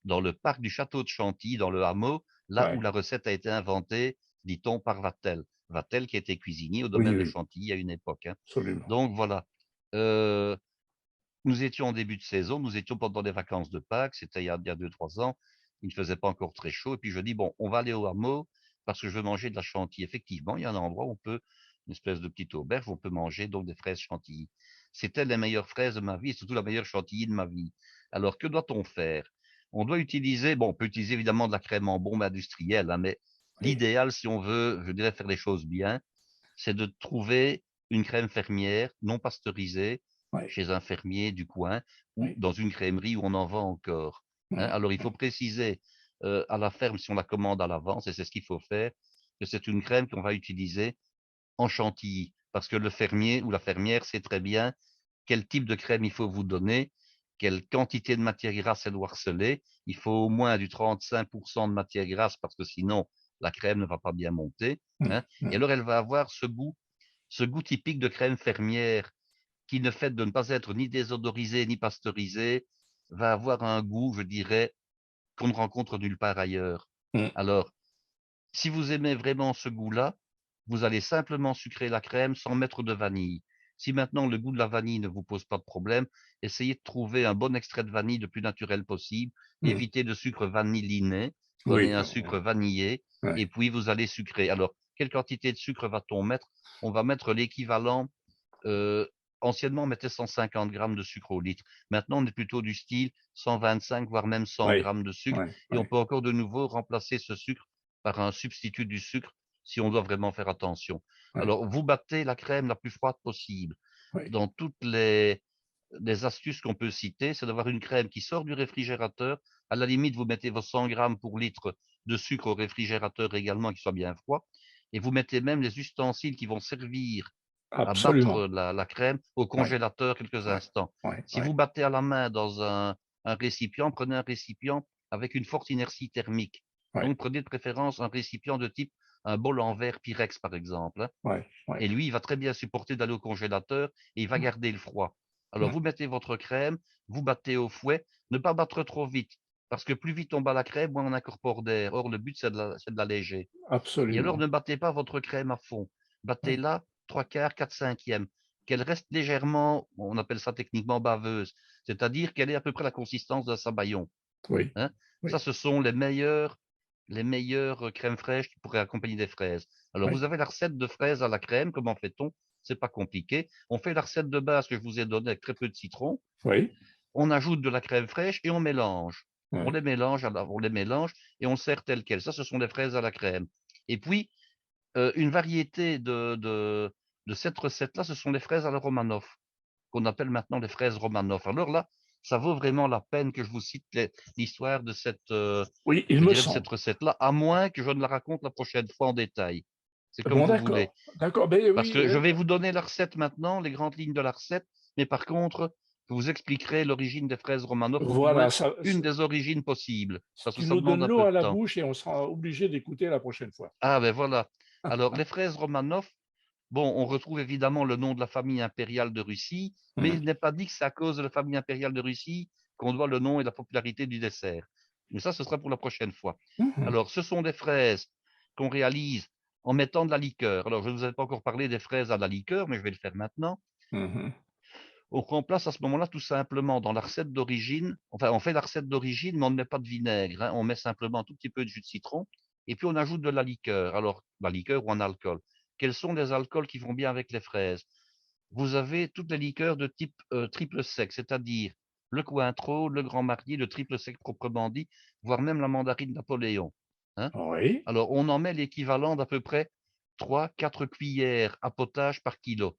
dans le parc du château de Chantilly, dans le hameau, là où Ouais, la recette a été inventée, dit-on, par Vatel. Vatel qui était cuisinier au oui, domaine de oui, Chantilly à une époque, hein. absolument. Donc voilà. Euh, Nous étions en début de saison, nous étions pendant les vacances de Pâques, c'était il y a 2, 3 ans. Il ne faisait pas encore très chaud. Et puis je dis, bon, on va aller au hameau parce que je veux manger de la chantilly. Effectivement, il y a un endroit où on peut, une espèce de petite auberge, où on peut manger donc des fraises chantilly. C'était les meilleures fraises de ma vie et surtout la meilleure chantilly de ma vie. Alors, que doit-on faire? On doit utiliser, bon, on peut utiliser évidemment de la crème en bombe industrielle, hein, mais Oui, l'idéal, si on veut, je dirais, faire les choses bien, c'est de trouver une crème fermière non pasteurisée oui, chez un fermier du coin ou oui. dans une crèmerie où on en vend encore, hein. Mmh, Alors, il faut mmh. préciser à la ferme, si on la commande à l'avance, et c'est ce qu'il faut faire, que c'est une crème qu'on va utiliser en chantilly, parce que le fermier ou la fermière sait très bien quel type de crème il faut vous donner, quelle quantité de matière grasse elle doit harceler. Il faut au moins du 35% de matière grasse parce que sinon la crème ne va pas bien monter, Mmh, hein. Et mmh. alors elle va avoir ce goût typique de crème fermière qui, le fait de ne pas être ni désodorisé ni pasteurisé, va avoir un goût, je dirais, qu'on ne rencontre nulle part ailleurs. Mmh. Alors, si vous aimez vraiment ce goût-là, vous allez simplement sucrer la crème sans mettre de vanille. Si maintenant le goût de la vanille ne vous pose pas de problème, essayez de trouver un bon extrait de vanille le plus naturel possible. Mmh. Évitez de sucre vanilliné, prenez Oui, un sucre vanillé et ouais, puis vous allez sucrer. Alors, quelle quantité de sucre va-t-on mettre? On va mettre l'équivalent. euh, Anciennement, on mettait 150 grammes de sucre au litre. Maintenant, on est plutôt du style 125, voire même 100 ouais, grammes de sucre. ouais, Et on ouais, peut encore de nouveau remplacer ce sucre par un substitut du sucre si on doit vraiment faire attention. ouais, Alors, vous battez la crème la plus froide possible ouais. dans toutes les des astuces qu'on peut citer, c'est d'avoir une crème qui sort du réfrigérateur. À la limite, vous mettez vos 100 grammes pour litre de sucre au réfrigérateur également, qui soit bien froid. Et vous mettez même les ustensiles qui vont servir à Absolument. battre la crème au Ouais, congélateur quelques ouais, instants. ouais, Si ouais, vous battez à la main dans un récipient, prenez un récipient avec une forte inertie thermique. ouais, Donc prenez de préférence un récipient de type un bol en verre Pyrex par exemple, hein. ouais, ouais. Et lui, il va très bien supporter d'aller au congélateur et il va garder le froid. Alors Mmh. vous mettez votre crème, vous battez au fouet, ne pas battre trop vite, parce que plus vite on bat la crème, moins on incorpore d'air. Or, le but, c'est de l'alléger. Et alors, Absolument. ne battez pas votre crème à fond. Ouais, Battez-la 3/4, 4/5, qu'elle reste légèrement, on appelle ça techniquement baveuse, c'est-à-dire qu'elle ait à peu près la consistance d'un sabayon, oui, hein. Ça, oui, ce sont les meilleures crèmes fraîches qui pourraient accompagner des fraises. Alors, oui, vous avez la recette de fraises à la crème. Comment fait-on? C'est pas compliqué. On fait la recette de base que je vous ai donnée avec très peu de citron. oui, On ajoute de la crème fraîche et on mélange. On oui. les mélange, on les mélange et on sert tel quel. Ça, ce sont des fraises à la crème. Et puis, une variété de cette recette-là, ce sont les fraises à la Romanoff, qu'on appelle maintenant les fraises Romanoff. Alors là, ça vaut vraiment la peine que je vous cite l'histoire de cette, Oui, il je me dirais, de cette semble. recette-là, à moins que je ne la raconte la prochaine fois en détail. C'est comme Bon, vous voulez. d'accord, d'accord, beh, Parce oui, que je vais vous donner la recette maintenant, les grandes lignes de la recette, mais par contre, je vous expliquerai l'origine des fraises Romanoff, ou du moins voilà, ça une des origines possibles, parce que tu ça nous demande donnes un l'eau peu à de la temps. bouche et on sera obligé d'écouter la prochaine fois. Ah ben voilà. Alors, les fraises Romanoff, bon, on retrouve évidemment le nom de la famille impériale de Russie, mais Mmh. il n'est pas dit que c'est à cause de la famille impériale de Russie qu'on doit le nom et la popularité du dessert. Mais ça, ce sera pour la prochaine fois. Mmh mh. Alors, ce sont des fraises qu'on réalise en mettant de la liqueur. Alors, je ne vous ai pas encore parlé des fraises à la liqueur, mais je vais le faire maintenant. Mmh. On remplace à ce moment-là tout simplement dans la recette d'origine, enfin, on fait la recette d'origine, mais on ne met pas de vinaigre, hein. On met simplement un tout petit peu de jus de citron et puis on ajoute de la liqueur. Alors, la liqueur ou un alcool. Quels sont les alcools qui vont bien avec les fraises? Vous avez toutes les liqueurs de type triple sec, c'est-à-dire le Cointreau, le Grand Marnier, le triple sec proprement dit, voire même la mandarine Napoléon, hein. Oui, Alors, on en met l'équivalent d'à peu près 3, 4 cuillères à potage par kilo,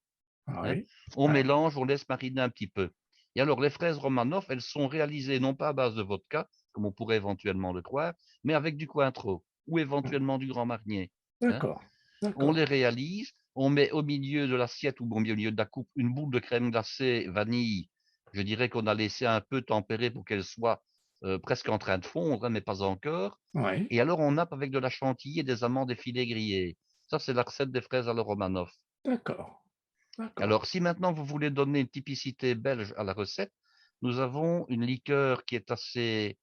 hein. oui, On ouais. mélange, on laisse mariner un petit peu. Et alors, les fraises Romanoff, elles sont réalisées non pas à base de vodka, comme on pourrait éventuellement le croire, mais avec du Cointreau ou Mmh. éventuellement du Grand Marnier, hein. D'accord, On les d'accord. réalise, on met au milieu de l'assiette ou au milieu de la coupe une boule de crème glacée vanille. Je dirais qu'on a laissé un peu tempérer pour qu'elle soit presque en train de fondre, hein, mais pas encore. Oui, Et alors, on nappe avec de la chantilly et des amandes effilées grillées. Ça, c'est la recette des fraises à la Romanoff. d'accord, d'accord. Alors, si maintenant vous voulez donner une typicité belge à la recette, nous avons une liqueur qui est assez,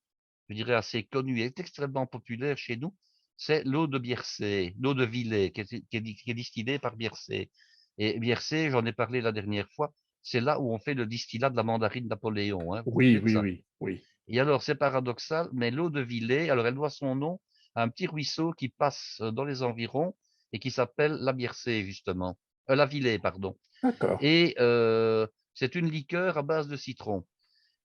je dirais, assez connue et est extrêmement populaire chez nous. C'est l'eau de Biercé, l'eau de Villers, qui est distillée par Biercé. Et Biercé, j'en ai parlé la dernière fois, c'est là où on fait le distillat de la mandarine Napoléon, hein. Vous vous Oui, souvenez de oui, ça? oui, oui. Et alors, c'est paradoxal, mais l'eau de Villers, alors elle doit son nom à un petit ruisseau qui passe dans les environs et qui s'appelle la Biercé, justement. La Villers, pardon. D'accord, Et c'est une liqueur à base de citron.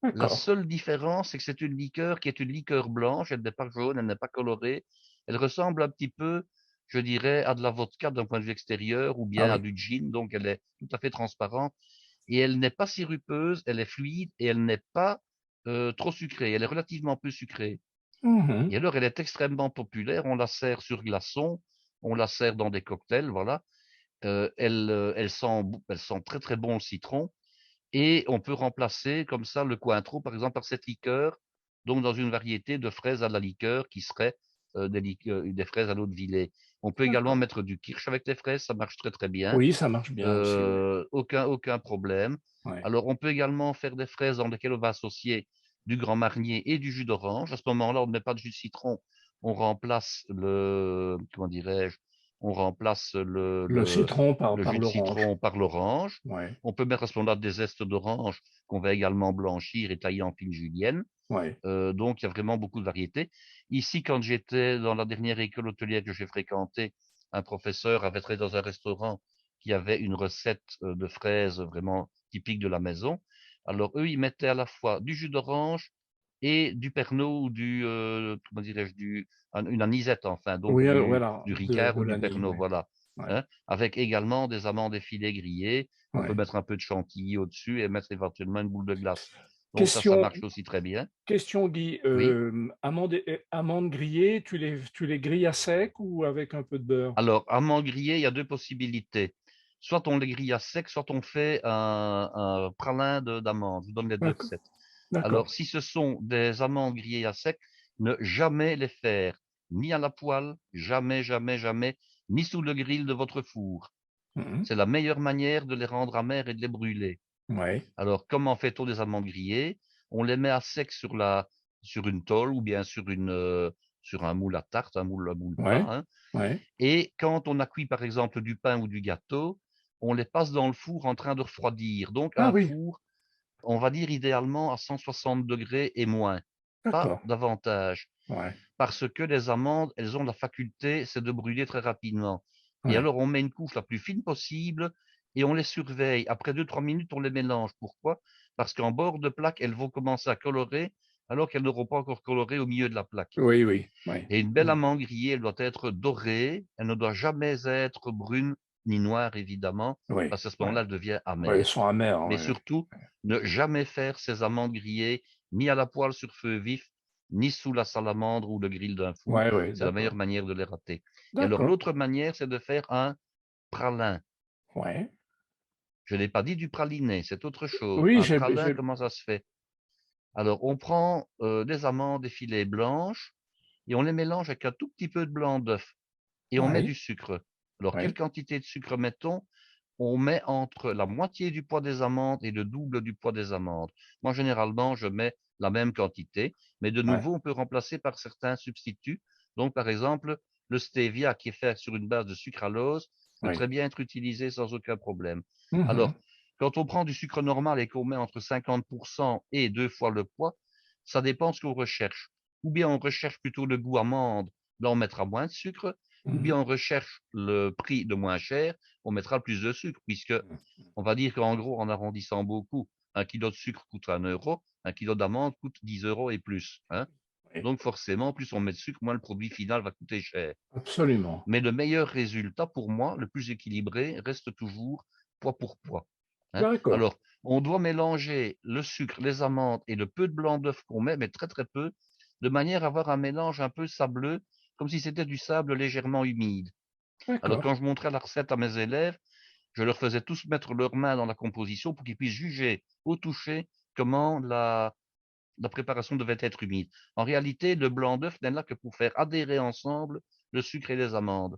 La d'accord. seule différence, c'est que c'est une liqueur qui est une liqueur blanche, elle n'est pas jaune, elle n'est pas colorée. Elle ressemble un petit peu, je dirais, à de la vodka d'un point de vue extérieur ou Ah bien à oui. du gin, donc elle est tout à fait transparente. Et elle n'est pas sirupeuse, elle est fluide et elle n'est pas trop sucrée. Elle est relativement peu sucrée. Mmh. Et alors, elle est extrêmement populaire. On la sert sur glaçon, on la sert dans des cocktails, voilà. Elle sent très très bon le citron. Et on peut remplacer comme ça le Cointreau, par exemple, par cette liqueur, donc dans une variété de fraises à la liqueur qui serait des fraises à l'eau de Villers. On peut également D'accord. mettre du kirsch avec les fraises, ça marche très très bien. Oui, ça marche bien aussi, oui. Aucun problème. Ouais. Alors, on peut également faire des fraises dans lesquelles on va associer du Grand Marnier et du jus d'orange. À ce moment-là, on ne met pas de jus de citron, on remplace comment dirais-je, on remplace Le citron par le jus de l'orange. citron par l'orange. Ouais, On peut mettre à ce moment-là des zestes d'orange qu'on va également blanchir et tailler en fines juliennes. ouais. Donc, il y a vraiment beaucoup de variétés. Ici, quand j'étais dans la dernière école hôtelière que j'ai fréquentée, un professeur avait travaillé dans un restaurant qui avait une recette de fraises vraiment typique de la maison. Alors, eux, ils mettaient à la fois du jus d'orange et du Pernod ou comment dirais-je, une anisette, enfin, donc Oui, voilà, du de Ricard ou du l'anise, Pernod, oui. voilà. ouais, avec également des amandes effilées grillées. On peut ouais. mettre un peu de chantilly au-dessus et mettre éventuellement une boule de glace. Donc ça Question marche aussi très bien. question Guy, Oui. amandes grillées, tu les grilles à sec ou avec un peu de beurre? Alors, amandes grillées, il y a 2 possibilités. Soit on les grille à sec, soit on fait un pralin d'amandes. Je vous donne les 2 D'accord, recettes. d'accord. Alors, si ce sont des amandes grillées à sec, ne jamais les faire ni à la poêle, jamais, jamais, jamais, ni sous le grill de votre four. Mmh. C'est la meilleure manière de les rendre amères et de les brûler. Ouais, Alors, comment fait-on des amandes grillées? On les met à sec sur une tôle ou bien sur un moule à tarte, un moule à moule plat, ouais, hein. ouais. Et quand on a cuit, par exemple, du pain ou du gâteau, on les passe dans le four en train de refroidir. Donc Ah un oui, four, on va dire idéalement à 160 degrés et moins, pas d'accord. davantage. Ouais, Parce que les amandes, elles ont la faculté, c'est de brûler très rapidement. Et ouais. alors on met une couche la plus fine possible et on les surveille. Après 2-3 minutes, on les mélange. Pourquoi? Parce qu'en bord de plaque, elles vont commencer à colorer alors qu'elles n'auront pas encore coloré au milieu de la plaque. Oui, oui, oui. Et une belle Mmh. amande grillée, elle doit être dorée, elle ne doit jamais être brune ni noire, évidemment, Oui, parce qu'à ce ouais. moment-là, elle devient Ouais, ils amère. sont amers, Mais ouais. surtout, ne jamais faire ces amandes grillées ni à la poêle sur feu vif, ni sous la salamandre ou le grill d'un four. Ouais, ouais, C'est la meilleure d'accord. manière de les rater. Et alors, D'accord. l'autre manière, c'est de faire un pralin. Ouais. Je n'ai pas dit du praliné, c'est autre chose. Oui, Un pralin, j'ai comment ça se fait? Alors, on prend des amandes effilées blanches et on les mélange avec un tout petit peu de blanc d'œuf. Et on met ouais, du sucre. Alors, quelle ouais, quantité de sucre mettons? On met entre la moitié du poids des amandes et le double du poids des amandes. Moi, généralement, je mets la même quantité, mais de ouais. nouveau, on peut remplacer par certains substituts. Donc, par exemple, le stevia, qui est fait sur une base de sucralose, peut Oui. très bien être utilisé sans aucun problème. Mmh. Alors, quand on prend du sucre normal et qu'on met entre 50% et 2 fois le poids, ça dépend de ce qu'on recherche. Ou bien on recherche plutôt le goût amande, là on mettra moins de sucre, ou Mmh. bien on recherche le prix de moins cher, on mettra plus de sucre, puisque Mmh. on va dire qu'en gros, en arrondissant beaucoup, un kilo de sucre coûte 1 euro, un kilo d'amande coûte 10 euros et plus, hein. Oui, Donc forcément, plus on met de sucre, moins le produit final va coûter cher. absolument. Mais le meilleur résultat pour moi, le plus équilibré, reste toujours poids pour poids, hein. D'accord, Alors, on doit mélanger le sucre, les amandes et le peu de blanc d'œuf qu'on met, mais très très peu, de manière à avoir un mélange un peu sableux, comme si c'était du sable légèrement humide. Alors, d'accord, quand je montrais la recette à mes élèves, je leur faisais tous mettre leurs mains dans la composition pour qu'ils puissent juger au toucher comment la préparation devait être humide. En réalité, le blanc d'œuf n'est là que pour faire adhérer ensemble le sucre et les amandes.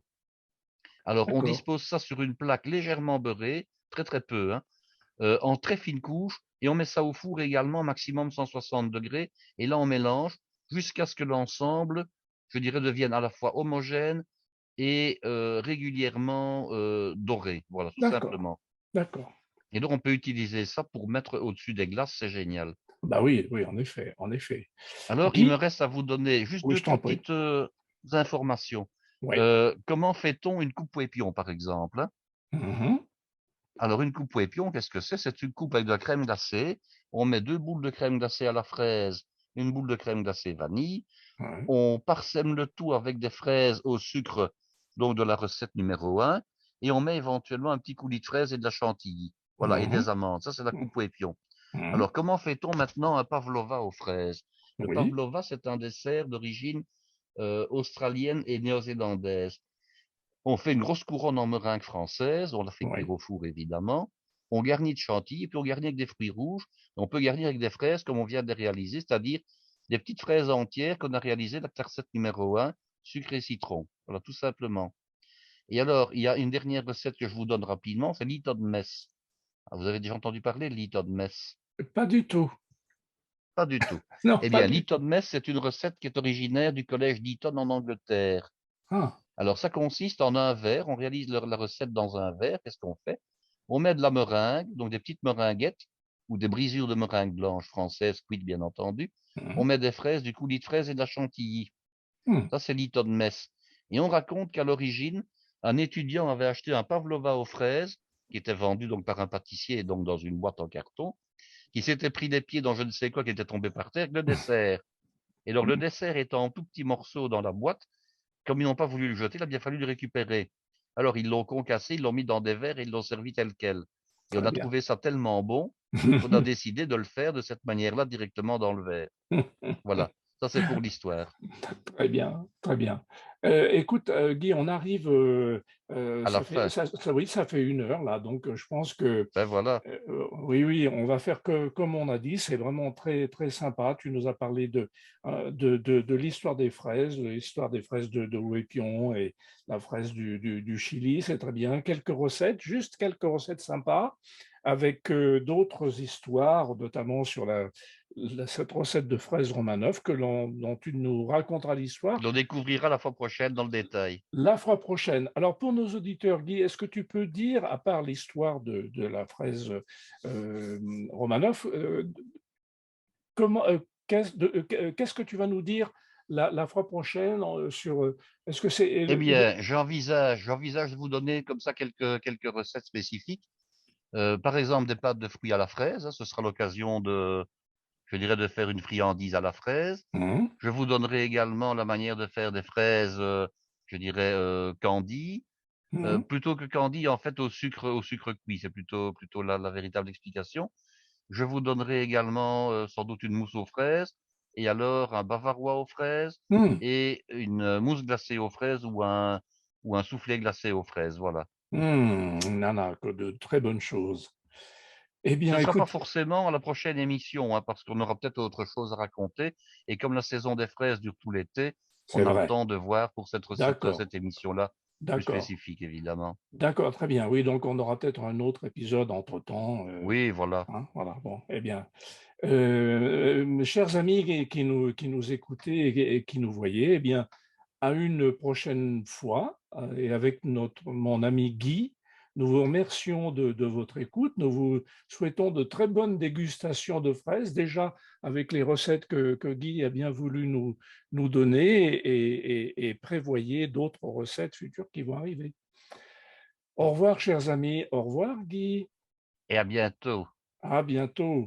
Alors, on d'accord, dispose ça sur une plaque légèrement beurrée, très très peu, hein, en très fine couche, et on met ça au four également, maximum 160 degrés, et là on mélange jusqu'à ce que l'ensemble, je dirais, devienne à la fois homogène et régulièrement doré. Voilà, tout d'accord, simplement. d'accord. Et donc on peut utiliser ça pour mettre au-dessus des glaces, c'est génial. Bah oui, oui, en effet, en effet. Alors, il me Guy? reste à vous donner juste Oui, deux, je trois t'en prie. petites informations. Oui. Comment fait-on une coupe épion, par exemple, hein? Mmh. Alors, une coupe épion, qu'est-ce que c'est? C'est une coupe avec de la crème glacée. On met 2 boules de crème glacée à la fraise, une boule de crème glacée vanille. Ouais. On parsème le tout avec des fraises au sucre, donc de la recette numéro un, et on met éventuellement un petit coulis de fraises et de la chantilly. Voilà, et Mmh. des amandes. Ça, c'est la Mmh. coupe épion. Mmh. Alors, comment fait-on maintenant un pavlova aux fraises? Le Oui. pavlova, c'est un dessert d'origine australienne et néo-zélandaise. On fait une grosse couronne en meringue française, on la fait cuire Oui. au four évidemment. On garnit de chantilly et puis on garnit avec des fruits rouges. On peut garnir avec des fraises comme on vient de les réaliser, c'est-à-dire des petites fraises entières qu'on a réalisées avec la recette numéro un, sucre et citron. Voilà, tout simplement. Et alors, il y a une dernière recette que je vous donne rapidement, c'est l'Eton Mess. Ah, vous avez déjà entendu parler de l'Eton Mess? Pas du tout. Pas du tout. Non, Eh pas bien, du tout. l'Eton Mess, c'est une recette qui est originaire du collège d'Eton en Angleterre. Ah. Alors, ça consiste en un verre. On réalise la recette dans un verre. Qu'est-ce qu'on fait? On met de la meringue, donc des petites meringuettes ou des brisures de meringue blanche française, cuite bien entendu. On Mmh. met des fraises, du coulis de fraises et de la chantilly. Mmh. Ça, c'est l'Eton Mess. Et on raconte qu'à l'origine, un étudiant avait acheté un pavlova aux fraises, qui était vendu donc par un pâtissier, donc dans une boîte en carton, qui s'était pris des pieds dans je ne sais quoi qui était tombé par terre, le dessert. Et donc, le Mmh. dessert étant en tout petits morceaux dans la boîte, comme ils n'ont pas voulu le jeter, il a bien fallu le récupérer. Alors ils l'ont concassé, ils l'ont mis dans des verres et ils l'ont servi tel quel. Et on Très a bien. trouvé ça tellement bon qu'on a décidé de le faire de cette manière-là directement dans le verre. Voilà, ça c'est pour l'histoire. Très bien, très bien. Écoute, Guy, on arrive, À la ça fait fin, ça oui, ça fait 1 heure là, donc je pense que, ben voilà. oui, oui, on va faire que comme on a dit, c'est vraiment très, très sympa. Tu nous as parlé de l'histoire des fraises, de l'histoire des fraises de Ouépion et la fraise du Chili, c'est très bien. Quelques recettes, juste quelques recettes sympas avec, d'autres histoires, notamment sur cette recette de fraises Romanov dont tu nous raconteras l'histoire On découvrira la fois prochaine dans le détail. la fois prochaine. Alors pour nos auditeurs, Guy, est-ce que tu peux dire, à part l'histoire de la fraise Romanov, comment, qu'est-ce que tu vas nous dire la fois prochaine sur, est-ce que c'est Eh bien, j'envisage de vous donner comme ça quelques recettes spécifiques. Par exemple, des pâtes de fruits à la fraise, hein, ce sera l'occasion je dirais, de faire une friandise à la fraise. Mhm, Je vous donnerai également la manière de faire des fraises, je dirais, candies. mhm, Plutôt que candies, en fait, au sucre cuit, c'est plutôt la véritable explication. Je vous donnerai également, sans doute une mousse aux fraises et alors un bavarois aux fraises mhm, et une, mousse glacée aux fraises ou un soufflé glacé aux fraises, voilà. Nana, que de très bonnes choses. Eh Ce bien, ne sera pas écoute, forcément à la prochaine émission, hein, parce qu'on aura peut-être autre chose à raconter et comme la saison des fraises dure tout l'été, c'est on a le vrai. temps de voir pour D'accord, cette émission-là, plus d'accord. spécifique évidemment. D'accord, très bien. Oui, donc on aura peut-être un autre épisode entre-temps, Oui, voilà. hein, voilà, bon, eh bien, mes chers amis qui nous écoutaient et qui nous voyaient, eh bien, à une prochaine fois, et avec mon ami Guy, nous vous remercions de votre écoute. Nous vous souhaitons de très bonnes dégustations de fraises, déjà avec les recettes que Guy a bien voulu nous donner et prévoyez d'autres recettes futures qui vont arriver. Au revoir, chers amis. Au revoir, Guy. Et à bientôt. À bientôt.